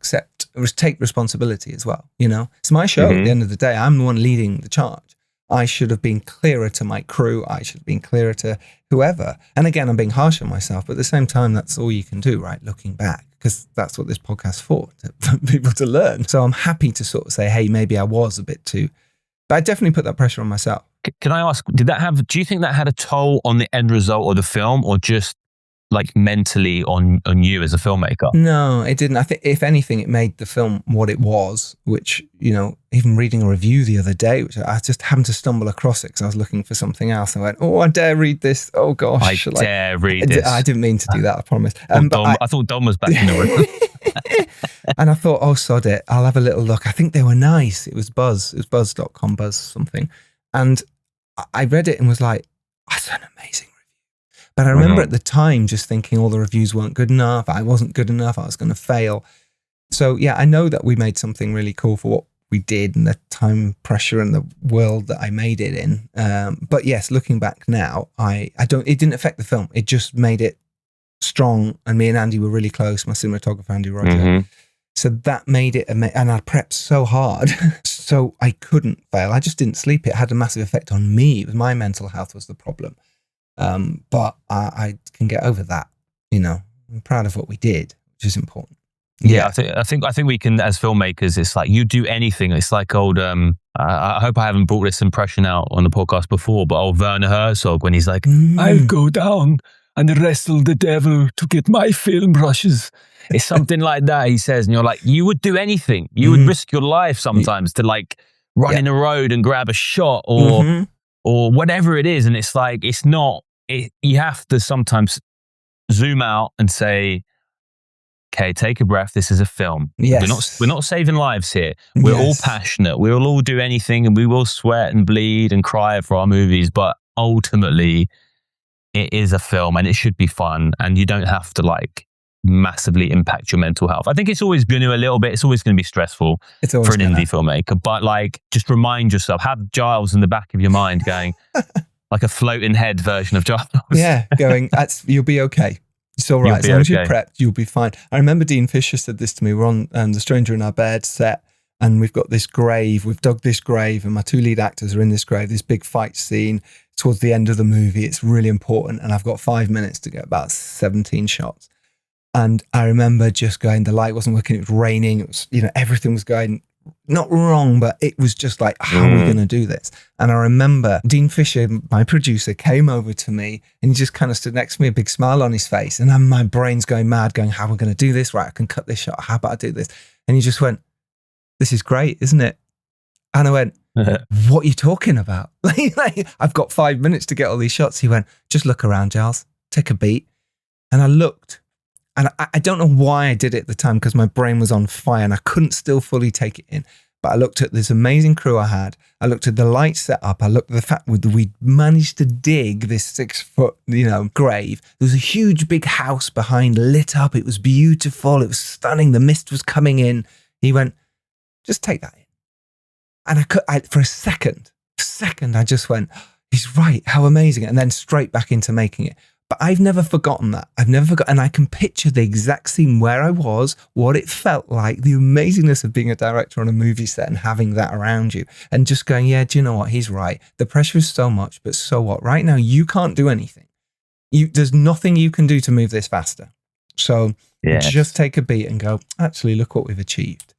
take responsibility as well. It's my show at the end of the day. I'm the one leading the charge. I should have been clearer to my crew. I should have been clearer to whoever. And again, I'm being harsh on myself, but at the same time, that's all you can do, right? Looking back, because that's what this podcast's for people to learn. So I'm happy to sort of say, hey, maybe I was a bit too, but I definitely put that pressure on myself. Can I ask, do you think that had a toll on the end result of the film or just like mentally on you as a filmmaker? No, it didn't. I think if anything, it made the film what it was, which, even reading a review the other day, which I just happened to stumble across it because I was looking for something else. I went, oh, I dare read this. Oh gosh. I dare read this. I didn't mean to do that, I promise. I thought Dom was back in the room. And I thought, oh, sod it. I'll have a little look. I think they were nice. It was Buzz. It was buzz.com, Buzz something. And I read it and was like, that's an amazing review. But I remember at the time just thinking all the reviews weren't good enough. I wasn't good enough. I was going to fail. So yeah, I know that we made something really cool for we did and the time pressure and the world that I made it in. But yes, looking back now, it didn't affect the film. It just made it strong. And me and Andy were really close, my cinematographer, Andy Roger. Mm-hmm. So that made it, and I prepped so hard, so I couldn't fail. I just didn't sleep. It had a massive effect on me. My mental health was the problem. But I can get over that. You know, I'm proud of what we did, which is important. Yeah, I think we can, as filmmakers, it's like you do anything. It's like old, I hope I haven't brought this impression out on the podcast before, but old Werner Herzog, when he's like, I'll go down and wrestle the devil to get my film brushes. It's something like that, he says. And you're like, you would do anything. You would risk your life sometimes to like run in a road and grab a shot or whatever it is. And it's like, you have to sometimes zoom out and say, okay, take a breath. This is a film. Yes. We're not saving lives here. We're all passionate. We'll all do anything and we will sweat and bleed and cry for our movies. But ultimately, it is a film and it should be fun. And you don't have to like massively impact your mental health. I think it's always going to a little bit. It's always going to be stressful for an indie filmmaker. But like, just remind yourself, have Giles in the back of your mind going, like a floating head version of Giles. Yeah, going, you'll be okay. It's all right. As long as you're prepped, you'll be fine. I remember Dean Fisher said this to me. We're on The Stranger in Our Bed set, and we've got this grave. We've dug this grave, and my two lead actors are in this grave, this big fight scene towards the end of the movie. It's really important, and I've got 5 minutes to get about 17 shots. And I remember just going, the light wasn't working, it was raining, it was, everything was going not wrong, but it was just like, how are we going to do this? And I remember Dean Fisher, my producer, came over to me and he just kind of stood next to me, a big smile on his face. And then my brain's going mad, going, how are we going to do this? Right, I can cut this shot. How about I do this? And he just went, this is great, isn't it? And I went, what are you talking about? Like, I've got 5 minutes to get all these shots. He went, just look around, Giles, take a beat. And I looked. And I don't know why I did it at the time, because my brain was on fire and I couldn't still fully take it in. But I looked at this amazing crew I had. I looked at the light setup. I looked at the fact that we managed to dig this 6 foot, grave. There was a huge big house behind, lit up. It was beautiful. It was stunning. The mist was coming in. He went, just take that in. And for a second, I just went, he's right. How amazing. And then straight back into making it. But I've never forgotten that. And I can picture the exact scene where I was, what it felt like, the amazingness of being a director on a movie set and having that around you and just going, yeah, do you know what? He's right. The pressure is so much, but so what? Right now, you can't do anything. There's nothing you can do to move this faster. So just take a beat and go, actually, look what we've achieved.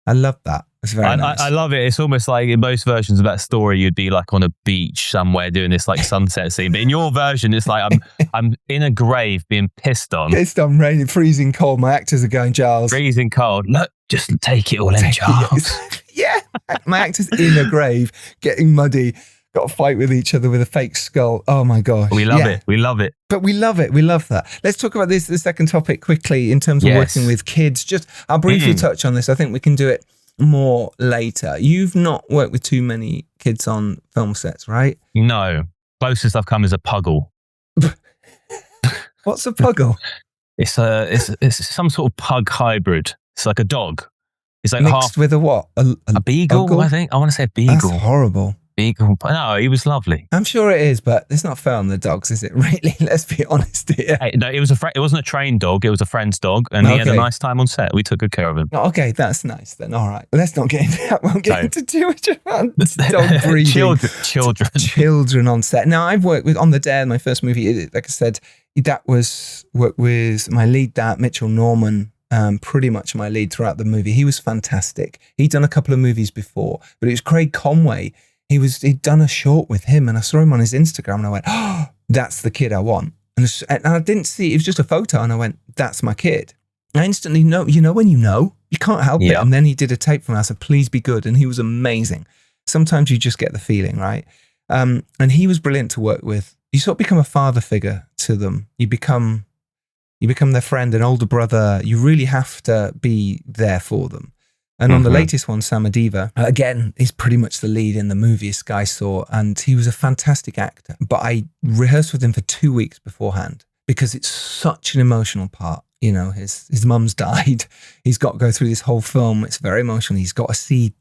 I love that. It's very nice. I love it. It's almost like in most versions of that story, you'd be like on a beach somewhere doing this like sunset scene. But in your version, it's like I'm in a grave being pissed on. Pissed on, raining, freezing cold. My actors are going, Giles. Freezing cold. Look, just take it all in, Giles. Yeah. My actors in a grave, getting muddy, got to fight with each other with a fake skull. Oh my gosh. We love it. We love it. But we love it. We love that. Let's talk about the second topic quickly in terms of working with kids. I'll briefly touch on this. I think we can do it more later. You've not worked with too many kids on film sets, right? No. Closest I've come is a puggle. What's a puggle? It's some sort of pug hybrid. It's like a dog. It's like mixed with a what? A beagle, puggle? I think. I want to say a beagle. That's horrible. Beagle. No, he was lovely. I'm sure it is, but it's not fair on the dogs, is it? Really? Let's be honest here. Hey, no, it wasn't a trained dog. It was a friend's dog, and he had a nice time on set. We took good care of him. Okay, that's nice then. All right, let's not get into that. Won't get into too much about dog breeding. Children on set. Now, I've worked with On the Dare, my first movie. Like I said, that was worked with my lead, Mitchell Norman. Pretty much my lead throughout the movie. He was fantastic. He'd done a couple of movies before, but it was Craig Conway. He'd done a short with him, and I saw him on his Instagram, and I went, oh, that's the kid I want. And I didn't see, it was just a photo, and I went, that's my kid. I instantly know, when you can't help it. And then he did a tape for me. I said, please be good. And he was amazing. Sometimes you just get the feeling, right? And he was brilliant to work with. You sort of become a father figure to them. You become their friend, an older brother. You really have to be there for them. And on the latest one, Sam Adiva, again, he's pretty much the lead in the movie, as Guy saw, and he was a fantastic actor. But I rehearsed with him for 2 weeks beforehand because it's such an emotional part. His mum's died. He's got to go through this whole film. It's very emotional. He's got to see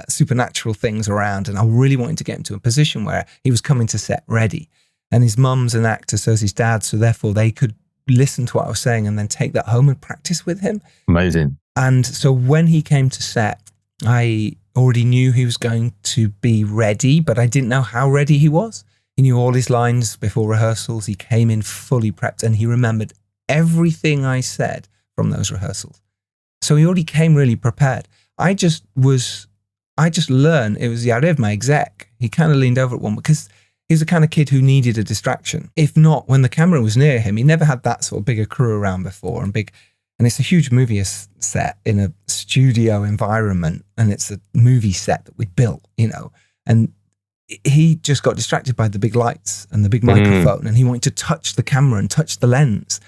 supernatural things around, and I really wanted to get him to a position where he was coming to set ready. And his mum's an actor, so is his dad, so therefore they could listen to what I was saying and then take that home and practice with him. Amazing. And so when he came to set, I already knew he was going to be ready, but I didn't know how ready he was. He knew all his lines before rehearsals. He came in fully prepped, and he remembered everything I said from those rehearsals. So he already came really prepared. I just learned, it was Yariv, my exec. He kind of leaned over at one because he's the kind of kid who needed a distraction. If not, when the camera was near him, he never had that sort of bigger crew around before and it's a huge movie set in a studio environment, and it's a movie set that we built, and he just got distracted by the big lights and the big microphone, and he wanted to touch the camera and touch the lens.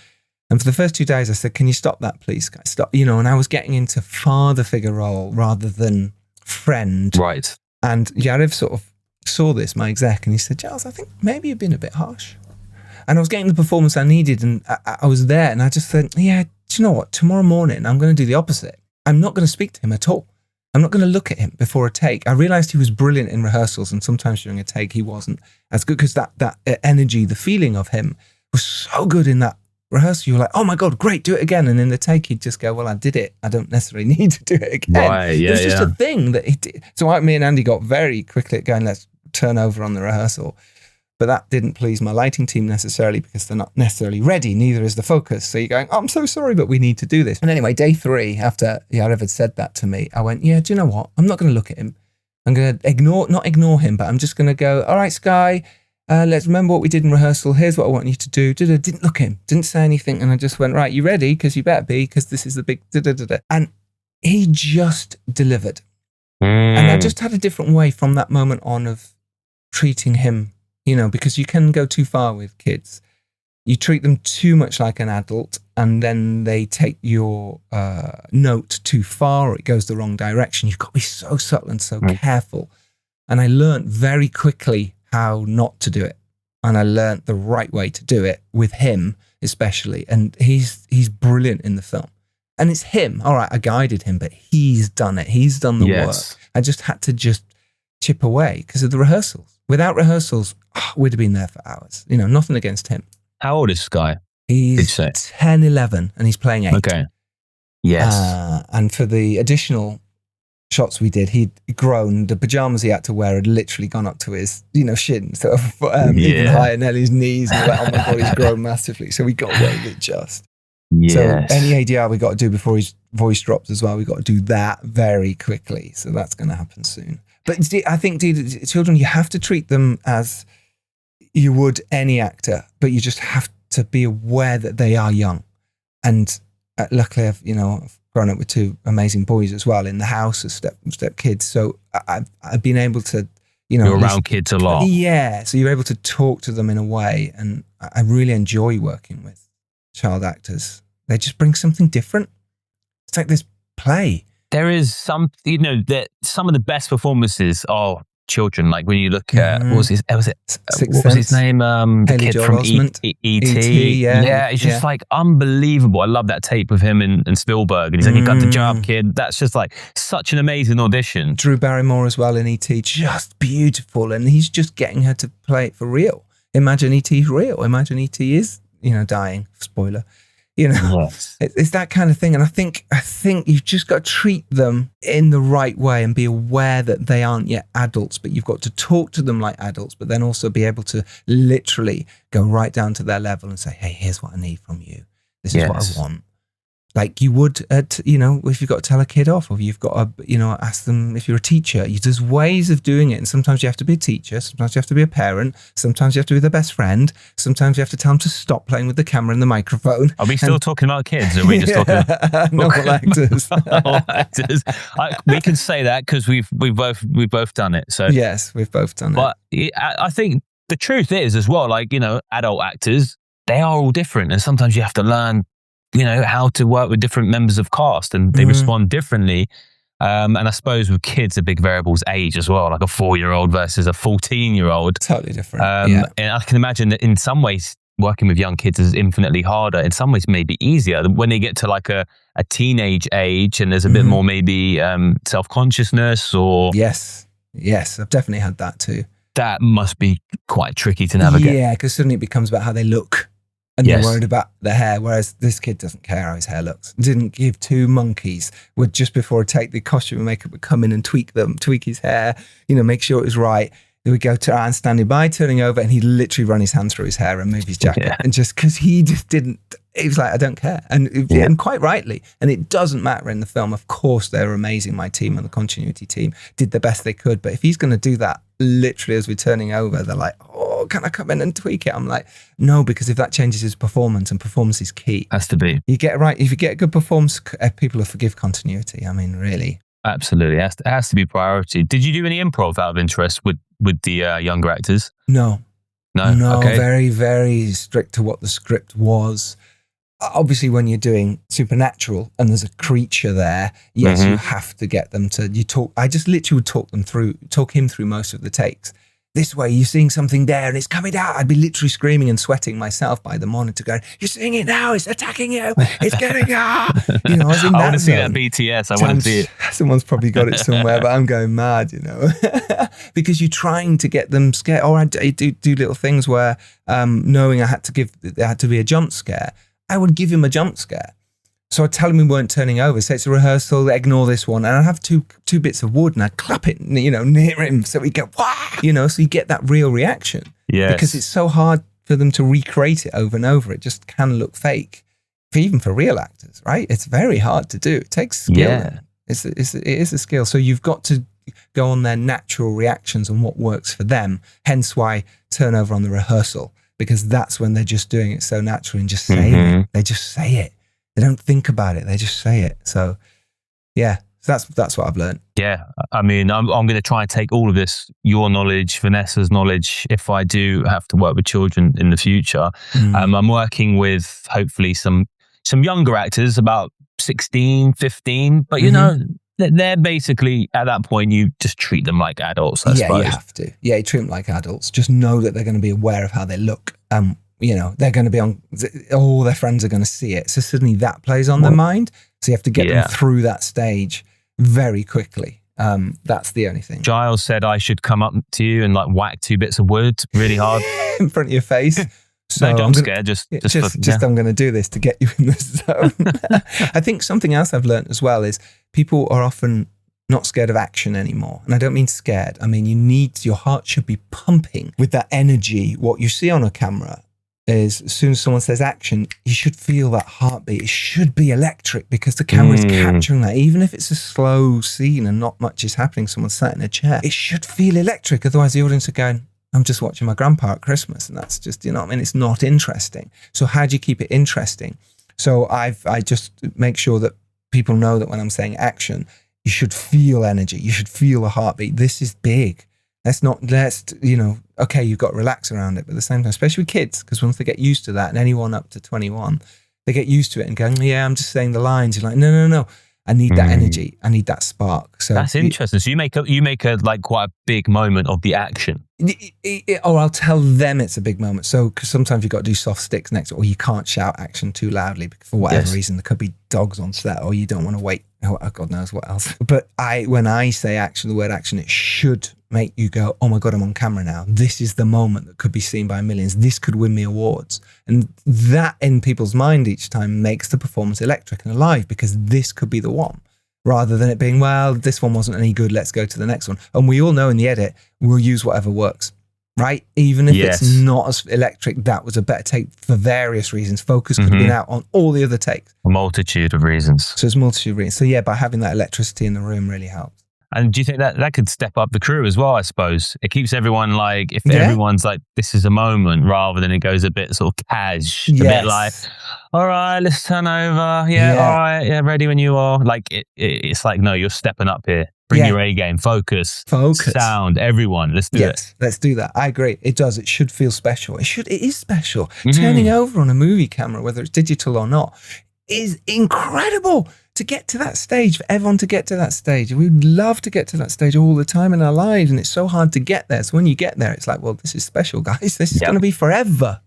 And for the first 2 days, I said, "Can you stop that, please, guys? Stop." And I was getting into father figure role rather than friend. Right. And Yariv sort of saw this, my exec, and he said, "Giles, I think maybe you've been a bit harsh." And I was getting the performance I needed, and I was there, and I just said, "Yeah, do you know what? Tomorrow morning, I'm going to do the opposite. I'm not going to speak to him at all. I'm not going to look at him before a take." I realized he was brilliant in rehearsals, and sometimes during a take, he wasn't as good because that energy, the feeling of him was so good in that rehearsal. You were like, "Oh my God, great, do it again." And in the take, he'd just go, "Well, I did it. I don't necessarily need to do it again." Right, yeah, it was just a thing that he did. So me and Andy got very quickly at going, "Let's turn over on the rehearsal." But that didn't please my lighting team necessarily because they're not necessarily ready. Neither is the focus. So you're going, "Oh, I'm so sorry, but we need to do this." And anyway, day 3, after Yariv had said that to me, I went, "Yeah, do you know what? I'm not going to look at him. I'm going to not ignore him, but I'm just going to go, all right, Sky, let's remember what we did in rehearsal. Here's what I want you to do." Didn't look at him, didn't say anything. And I just went, "Right, you ready? Because you better be, because this is the big da-da-da-da." And he just delivered. And I just had a different way from that moment on of treating him, because you can go too far with kids. You treat them too much like an adult, and then they take your note too far, or it goes the wrong direction. You've got to be so subtle and so careful. And I learned very quickly how not to do it. And I learned the right way to do it with him, especially. And he's brilliant in the film. And it's him. All right, I guided him, but he's done it. He's done the work. I just had to chip away because of the rehearsals. Without rehearsals, we'd have been there for hours. Nothing against him. How old is Sky? He's 10, 11, and he's playing 8. Okay. Yes. And for the additional shots we did, he'd grown. The pajamas he had to wear had literally gone up to his, shins, sort of even higher, Nellie's knees. And we're like, "Oh my God, he's grown massively." So we got away with it just. Yes. So any ADR we got to do before his voice drops as well, we got to do that very quickly. So that's going to happen soon. But I think children, you have to treat them as you would any actor, but you just have to be aware that they are young. And luckily, I've grown up with 2 amazing boys as well in the house as step kids. So I've been able to, You're around kids a lot. Yeah. So you're able to talk to them in a way. And I really enjoy working with child actors. They just bring something different. It's like this play. There is some, that some of the best performances are children. Like when you look at, what was his name? The kid from E.T. Yeah, it's just like unbelievable. I love that tape of him and Spielberg. And he's like, "You got the job, kid." That's just like such an amazing audition. Drew Barrymore as well in E.T. Just beautiful. And he's just getting her to play it for real. Imagine E.T.'s real. Imagine E.T. is, dying. Spoiler. Yes. It's that kind of thing. And I think you've just got to treat them in the right way and be aware that they aren't yet adults, but you've got to talk to them like adults, but then also be able to literally go right down to their level and say, "Hey, here's what I need from you. This is what I want." Like you would, if you've got to tell a kid off, or you've got to, ask them if you're a teacher. There's ways of doing it. And sometimes you have to be a teacher. Sometimes you have to be a parent. Sometimes you have to be their best friend. Sometimes you have to tell them to stop playing with the camera and the microphone. Are we still talking about kids? Or are we just talking about not all actors? All actors. We can say that because we've both done it. So yes, we've both done it. But I think the truth is as well, like, adult actors, they are all different. And sometimes you have to learn how to work with different members of cast, and they respond differently. And I suppose with kids, a big variable is age as well, like a 4-year-old versus a 14-year-old. Totally different. And I can imagine that in some ways, working with young kids is infinitely harder. In some ways, maybe easier when they get to like a teenage age and there's a bit more maybe self-consciousness or... Yes, I've definitely had that too. That must be quite tricky to navigate. Yeah, because suddenly it becomes about how they look. And they're worried about their hair, whereas this kid doesn't care how his hair looks. Didn't give two monkeys. Would just before a take, the costume and makeup would come in and tweak his hair, make sure it was right. They would go to Anne standing by, turning over, and he'd literally run his hand through his hair and move his jacket. And just because he just didn't, he was like, I don't care. And quite rightly. And it doesn't matter in the film. Of course, they're amazing. My team and the continuity team did the best they could. But if he's going to do that, literally as we're turning over, they're like, oh, can I come in and tweak it? I'm like, no, because if that changes his performance, and performance is key. Has to be. You get it right. If you get a good performance, people will forgive continuity. I mean, really. Absolutely. It has to be priority. Did you do any improv out of interest with the younger actors? No. Okay. Very, very strict to what the script was. Obviously, when you're doing supernatural and there's a creature there, yes, you have to get them to, I just literally would talk him through most of the takes. This way, you're seeing something there and it's coming out. I'd be literally screaming and sweating myself by the monitor going, you're seeing it now, it's attacking you, it's getting out. I was in that I want to see that zone. BTS, I want to see it. Someone's probably got it somewhere, but I'm going mad, because you're trying to get them scared. Or I do little things where, knowing there had to be a jump scare, I would give him a jump scare. So I'd tell him we weren't turning over. Say it's a rehearsal, ignore this one. And I'd have two bits of wood and I'd clap it, near him. So he'd go, wah! So you get that real reaction. Yes. Because it's so hard for them to recreate it over and over. It just can look fake. Even for real actors, right? It's very hard to do. It takes skill. Yeah. It is a skill. So you've got to go on their natural reactions and what works for them. Hence why turnover on the rehearsal, because that's when they're just doing it so naturally and just saying it. They just say it. They don't think about it. They just say it. So, yeah, that's what I've learned. Yeah, I mean, I'm going to try and take all of this, your knowledge, Vanessa's knowledge, if I do have to work with children in the future. I'm working with hopefully some younger actors, about 16, 15, but they're basically at that point, you just treat them like adults, I suppose. Yeah, you have to. Yeah, you treat them like adults. Just know that they're going to be aware of how they look. They're going to be on, all their friends are going to see it. So suddenly that plays on their mind. So you have to get them through that stage very quickly. That's the only thing. Giles said I should come up to you and like whack 2 bits of wood really hard. In front of your face. So no jump scare, just I'm going to do this to get you in the zone. I think something else I've learned as well is people are often not scared of action anymore. And I don't mean scared. I mean, your heart should be pumping with that energy. What you see on a camera is as soon as someone says action, you should feel that heartbeat. It should be electric because the camera is capturing that. Even if it's a slow scene and not much is happening, someone's sat in a chair, it should feel electric. Otherwise the audience are going, I'm just watching my grandpa at Christmas. And that's just, it's not interesting. So how do you keep it interesting? So I just make sure that people know that when I'm saying action, you should feel energy. You should feel a heartbeat. This is big. Okay, you've got to relax around it, but at the same time, especially with kids, because once they get used to that, and anyone up to 21, they get used to it and going, yeah, I'm just saying the lines. You're like, no. I need that energy. I need that spark. So that's interesting. So you make a like quite a big moment of the action. Or I'll tell them it's a big moment. So, because sometimes you've got to do soft sticks next, or you can't shout action too loudly for whatever reason. There could be dogs on set, or you don't want to wait. Oh, God knows what else. But when I say action, the word action, it should make you go, oh my God, I'm on camera now. This is the moment that could be seen by millions. This could win me awards. And that in people's mind each time makes the performance electric and alive, because this could be the one. Rather than it being, well, this one wasn't any good, let's go to the next one. And we all know in the edit, we'll use whatever works, right? Even if it's not as electric, that was a better take for various reasons. Focus could have been out on all the other takes. A multitude of reasons. So it's a multitude of reasons. So yeah, by having that electricity in the room really helps. And do you think that could step up the crew as well, I suppose? It keeps everyone like, if everyone's like, this is a moment, rather than it goes a bit sort of cash, a bit like, all right, let's turn over. All right, ready when you are. Like, it's like, no, you're stepping up here. Bring your A game, focus, sound, everyone. Let's do it. Let's do that. I agree. It does. It should feel special. It is special. Turning over on a movie camera, whether it's digital or not, is incredible. To get to that stage, for everyone to get to that stage. We'd love to get to that stage all the time in our lives, and it's so hard to get there. So when you get there, it's like, well, this is special, guys. This is going to be forever.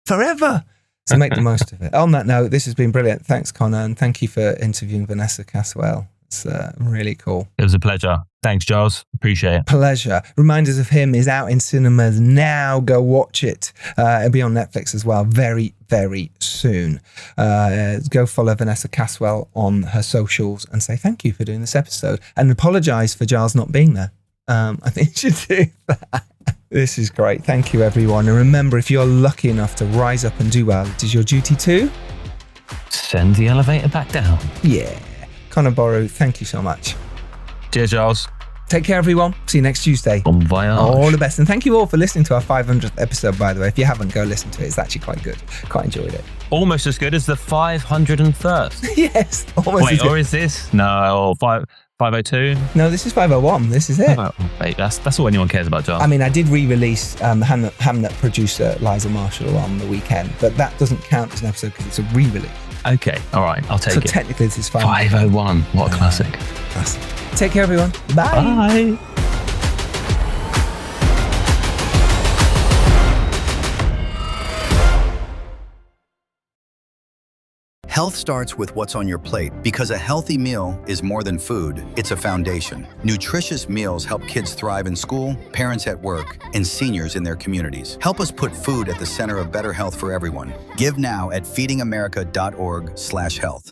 forever. So make the most of it. On that note, this has been brilliant. Thanks, Connor, and thank you for interviewing Vanessa Caswill. It's really cool. It was a pleasure. Thanks, Giles. Appreciate it. Pleasure. Reminders of Him is out in cinemas now. Go watch it. It'll be on Netflix as well very, very soon. Go follow Vanessa Caswill on her socials and say thank you for doing this episode and apologise for Giles not being there. I think you should do that. This is great. Thank you, everyone. And remember, if you're lucky enough to rise up and do well, it is your duty to send the elevator back down. Yeah. Connor Boru, thank you so much. Cheers, Giles. Take care, everyone. See you next Tuesday. Bon voyage. All the best. And thank you all for listening to our 500th episode, by the way. If you haven't, go listen to it. It's actually quite good. Quite enjoyed it. Almost as good as the 501st. Yes. Almost. Wait, or is this? No, 502? No, this is 501. This is it. Wait, that's all anyone cares about, Giles. I mean, I did re-release Hamnet producer Liza Marshall on the weekend, but that doesn't count as an episode because it's a re-release. Okay, all right, I'll take it. So technically this is 501. What a classic. Classic. Take care, everyone. Bye. Bye. Health starts with what's on your plate because a healthy meal is more than food, it's a foundation. Nutritious meals help kids thrive in school, parents at work, and seniors in their communities. Help us put food at the center of better health for everyone. Give now at feedingamerica.org/health.